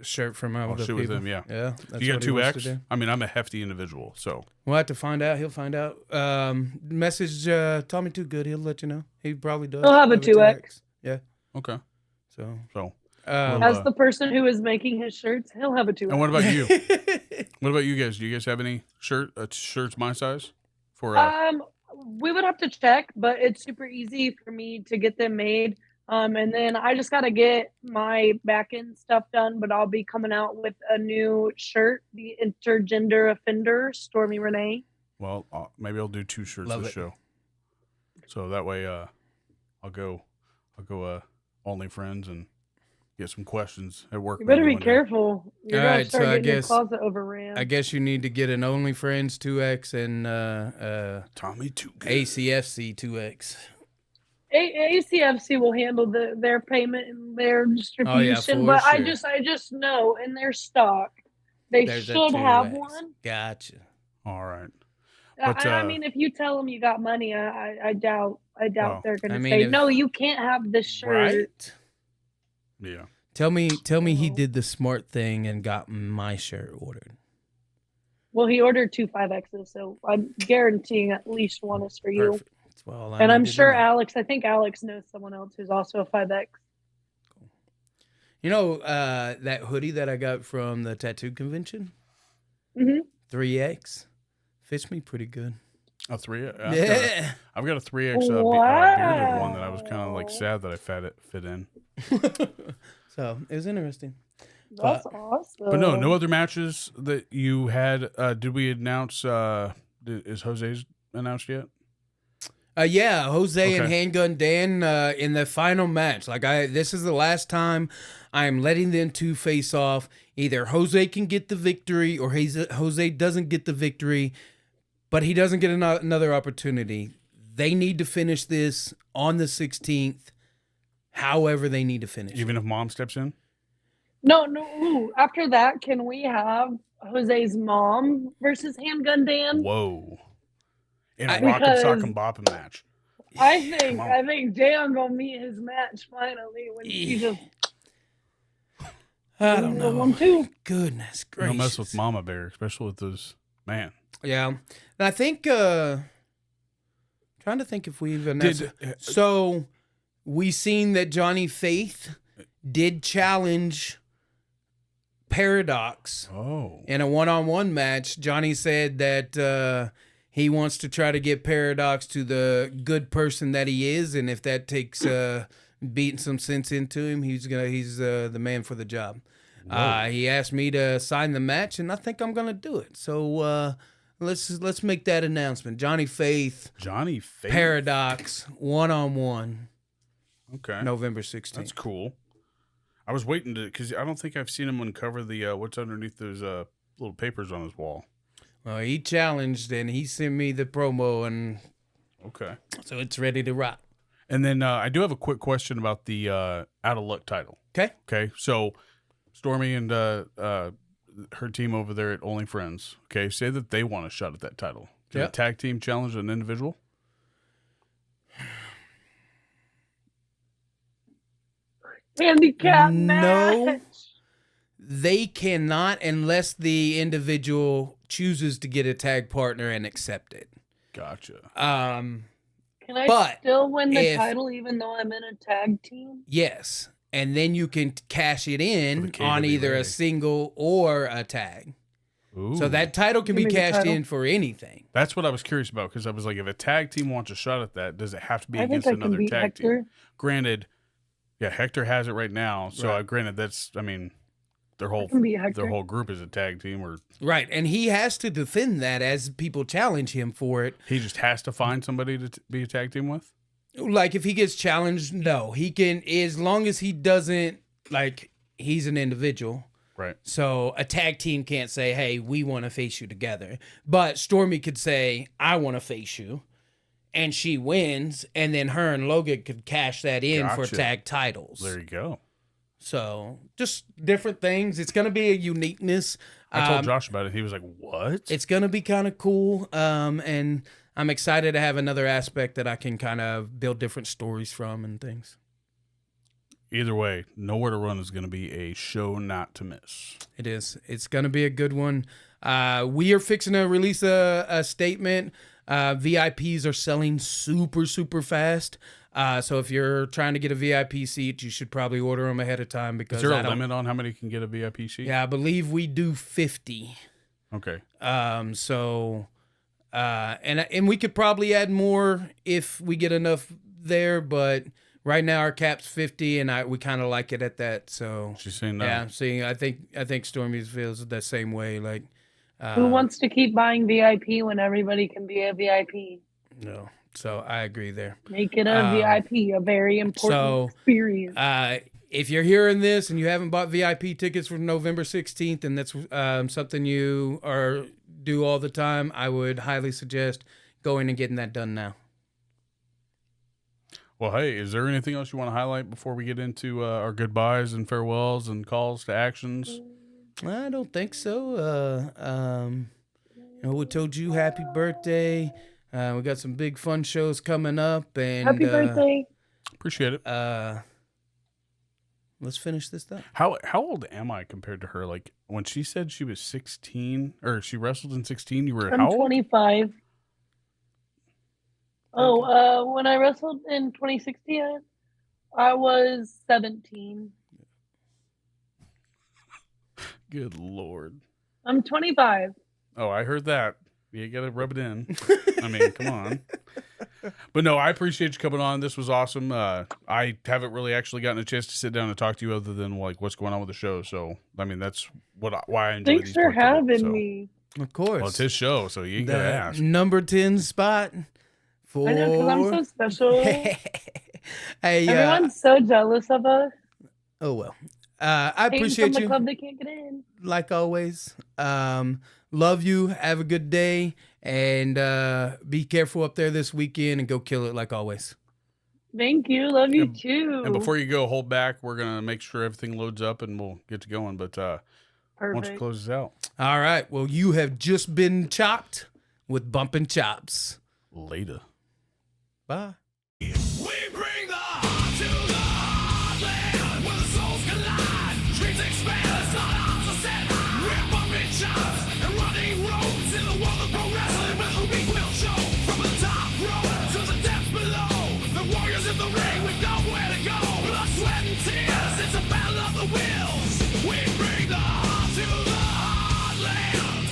Speaker 3: Shirt from
Speaker 4: I'll
Speaker 3: other
Speaker 4: shoot
Speaker 3: people.
Speaker 4: with him. Yeah.
Speaker 3: That's
Speaker 4: You got
Speaker 3: what he wants
Speaker 4: 2X.
Speaker 3: to do.
Speaker 4: I mean, I'm a hefty individual, so
Speaker 3: We'll have to find out. He'll find out. Message Tommy Too Good. He'll let you know. He probably does.
Speaker 1: He'll have a 2X.
Speaker 3: Yeah.
Speaker 4: okay.
Speaker 3: So.
Speaker 1: As the person who is making his shirts, he'll have a 2X.
Speaker 4: And what about you? What about you guys? Do you guys have any shirts my size? For
Speaker 1: we would have to check, but it's super easy for me to get them made. And then I just got to get my back end stuff done, but I'll be coming out with a new shirt, the intergender offender, Stormi Renee.
Speaker 4: Well, maybe I'll do 2 shirts this show. So that way, I'll go only friends and get some questions at work.
Speaker 1: You better be careful. You're
Speaker 3: All
Speaker 1: gonna
Speaker 3: right,
Speaker 1: start
Speaker 3: so I
Speaker 1: getting your
Speaker 3: guess-
Speaker 1: closet overran.
Speaker 3: I guess you need to get an OnlyFriends 2X and
Speaker 4: Tommy Too Good.
Speaker 3: ACFC 2X.
Speaker 1: ACFC will handle their payment and their distribution,
Speaker 3: for
Speaker 1: but
Speaker 3: sure.
Speaker 1: I just know in their stock they
Speaker 3: There's a
Speaker 1: should have
Speaker 3: 2X.
Speaker 1: one.
Speaker 3: Gotcha.
Speaker 4: All right. But,
Speaker 1: I mean, if you tell them you got money, I doubt
Speaker 4: Well,
Speaker 1: they're going
Speaker 3: I
Speaker 1: to
Speaker 3: mean,
Speaker 1: say
Speaker 3: if-
Speaker 1: no. You can't have this shirt.
Speaker 3: Right?
Speaker 4: Yeah.
Speaker 3: Tell me he did the smart thing and got my shirt ordered.
Speaker 1: Well, he ordered 2 5Xs, so I'm guaranteeing at least one is for you.
Speaker 3: Perfect. That's all I
Speaker 1: And I'm
Speaker 3: needed to
Speaker 1: sure
Speaker 3: know.
Speaker 1: I think Alex knows someone else who's also a 5X.
Speaker 3: You know that hoodie that I got from the tattoo convention?
Speaker 1: Mhm.
Speaker 3: 3X. Fits me pretty good.
Speaker 4: A 3.
Speaker 3: Yeah.
Speaker 4: I've got a 3X bearded one that I was kind of like
Speaker 1: Wow.
Speaker 4: sad that I fit in.
Speaker 3: So it was interesting.
Speaker 1: That's awesome.
Speaker 4: But no other matches that you had. Did we announce? Is Jose's announced yet?
Speaker 3: Yeah, Jose and
Speaker 4: Okay.
Speaker 3: Handgun Dan in the final match. This is the last time I am letting them two face off. Either Jose can get the victory or Jose doesn't get the victory, but he doesn't get another opportunity. They need to finish this on the 16th. However, they need to finish.
Speaker 4: Even if Mom steps in.
Speaker 1: No. Ooh, after that, can we have Jose's mom versus Handgun Dan?
Speaker 4: Whoa. In a
Speaker 3: I-
Speaker 4: rock and sock
Speaker 1: Because-
Speaker 4: and bopping match.
Speaker 1: I think
Speaker 4: on.
Speaker 1: I think Dan gonna meet his match finally when he just
Speaker 3: I don't know.
Speaker 1: 1-2.
Speaker 3: Goodness
Speaker 4: Don't
Speaker 3: gracious.
Speaker 4: mess with Mama Bear, especially with those man.
Speaker 3: Yeah. And I think trying to think if we've announced so we seen that Johnny Faith did challenge Paradox
Speaker 4: Oh.
Speaker 3: in a one-on-one match. Johnny said that he wants to try to get Paradox to the good person that he is, and if that takes beating some sense into him, he's the man for the job. He asked me to sign the match, and I think I'm gonna do it. So let's make that announcement. Johnny Faith, Paradox, one-on-one,
Speaker 4: Okay.
Speaker 3: November 16th.
Speaker 4: That's cool. I was waiting because I don't think I've seen him uncover the what's underneath those little papers on his wall.
Speaker 3: Well, he challenged, and he sent me the promo, and
Speaker 4: Okay.
Speaker 3: so it's ready to rock.
Speaker 4: And then I do have a quick question about the Out of Luck title.
Speaker 3: Okay.
Speaker 4: Okay. So Stormi and her team over there at Only Friends, okay, say that they want a shot at that title. Can a
Speaker 3: Yep.
Speaker 4: tag team challenge an individual?
Speaker 1: Handicap
Speaker 3: No.
Speaker 1: match.
Speaker 3: They cannot unless the individual chooses to get a tag partner and accept it.
Speaker 4: Gotcha.
Speaker 1: Can I
Speaker 3: But
Speaker 1: still win the
Speaker 3: if-
Speaker 1: title even though I'm in a tag team?
Speaker 3: Yes. And then you can cash it in
Speaker 4: For the
Speaker 3: on either a
Speaker 4: KWA.
Speaker 3: single or a tag.
Speaker 4: Ooh.
Speaker 3: So that title can be
Speaker 1: Give me the
Speaker 3: cashed
Speaker 1: title.
Speaker 3: in for anything.
Speaker 4: That's what I was curious about, because I was like, if a tag team wants a shot at that, does it have to be
Speaker 1: I think
Speaker 4: against
Speaker 1: I can
Speaker 4: another
Speaker 1: beat
Speaker 4: tag
Speaker 1: Hector.
Speaker 4: team? Granted, yeah, Hector has it right now. So
Speaker 3: Right.
Speaker 4: granted, that's, I mean, their whole
Speaker 1: can beat Hector.
Speaker 4: their whole group is a tag team, or
Speaker 3: Right, and he has to defend that as people challenge him for it.
Speaker 4: he just has to find somebody to be a tag team with.
Speaker 3: Like if he gets challenged, no, he can, as long as he doesn't, like, he's an individual.
Speaker 4: Right.
Speaker 3: So a tag team can't say, hey, we want to face you together. But Stormi could say, I want to face you. And she wins. And then her and Logan could cash that in for
Speaker 4: Gotcha.
Speaker 3: tag titles.
Speaker 4: There you go.
Speaker 3: So just different things. It's going to be a uniqueness.
Speaker 4: I told Josh about it. He was like, "What?"
Speaker 3: It's going to be kind of cool. And I'm excited to have another aspect that I can kind of build different stories from and things.
Speaker 4: Either way, Nowhere to Run is going to be a show not to miss.
Speaker 3: It is. It's going to be a good one. We are fixing to release a statement. VIPs are selling super, super fast. So if you're trying to get a VIP seat, you should probably order them ahead of time because
Speaker 4: Is there a limit on how many can get a VIP seat?
Speaker 3: Yeah, I believe we do 50.
Speaker 4: Okay.
Speaker 3: And we could probably add more if we get enough there, but right now our cap's 50, and we kind of like it at that. So
Speaker 4: She's saying no.
Speaker 3: yeah, see, I think Stormy feels the same way. Like,
Speaker 1: Who wants to keep buying VIP when everybody can be a VIP?
Speaker 3: no. So I agree there.
Speaker 1: Make it a VIP, a very important experience.
Speaker 3: If you're hearing this and you haven't bought VIP tickets for November 16th, and that's something you do all the time, I would highly suggest going and getting that done now.
Speaker 4: Well, hey, is there anything else you want to highlight before we get into our goodbyes and farewells and calls to actions?
Speaker 3: I don't think so. We told you happy birthday. We got some big fun shows coming up, and
Speaker 1: Happy birthday.
Speaker 4: Appreciate it.
Speaker 3: Let's finish this up.
Speaker 4: How old am I compared to her? Like when she said she was 16 or she wrestled in 16, you were
Speaker 1: I'm
Speaker 4: how old?
Speaker 1: 25. Oh, when I wrestled in 2016, I was 17.
Speaker 4: Good Lord.
Speaker 1: I'm 25.
Speaker 4: Oh, I heard that. You got to rub it in. I mean, come on. But no, I appreciate you coming on. This was awesome. I haven't really actually gotten a chance to sit down and talk to you other than like what's going on with the show. So, I mean, that's why I enjoy
Speaker 1: Thanks
Speaker 4: these
Speaker 1: for
Speaker 4: parts of it,
Speaker 1: having
Speaker 4: so.
Speaker 1: me.
Speaker 3: Of course.
Speaker 4: Well, it's his show, so you got to ask.
Speaker 3: Number 10 spot for...
Speaker 1: I know, because I'm so special.
Speaker 3: Hey,
Speaker 1: Everyone's so jealous of us.
Speaker 3: oh, well. I
Speaker 1: Hating
Speaker 3: appreciate
Speaker 1: from the
Speaker 3: you.
Speaker 1: club they can't get in.
Speaker 3: Like always. Love you. Have a good day. And be careful up there this weekend and go kill it like always.
Speaker 1: Thank you. Love you too.
Speaker 4: And before you go, hold back. We're going to make sure everything loads up and we'll get to going. But why don't you
Speaker 1: Perfect.
Speaker 4: close this out?
Speaker 3: All right. Well, you have just been chopped with Bumpin' Chops.
Speaker 4: Later.
Speaker 3: Bye.
Speaker 2: We bring the heart to the heartland where the souls collide. Streets expand, not arms are set high. We're bumping chops and running roads in the world of pro wrestling where the weak will show. From the top row to the depths below, the warriors in the ring, we know where to go. Blood, sweat, and tears, it's a battle of the wills. We bring the heart to the heartland.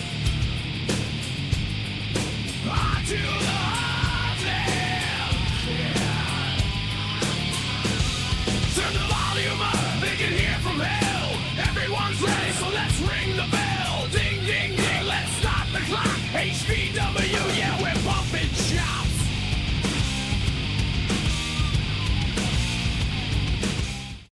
Speaker 2: Heart to the heartland. Turn the volume up, they can hear from hell. Everyone's ready, so let's ring the bell. Ding, ding, ding, let's start the clock. HV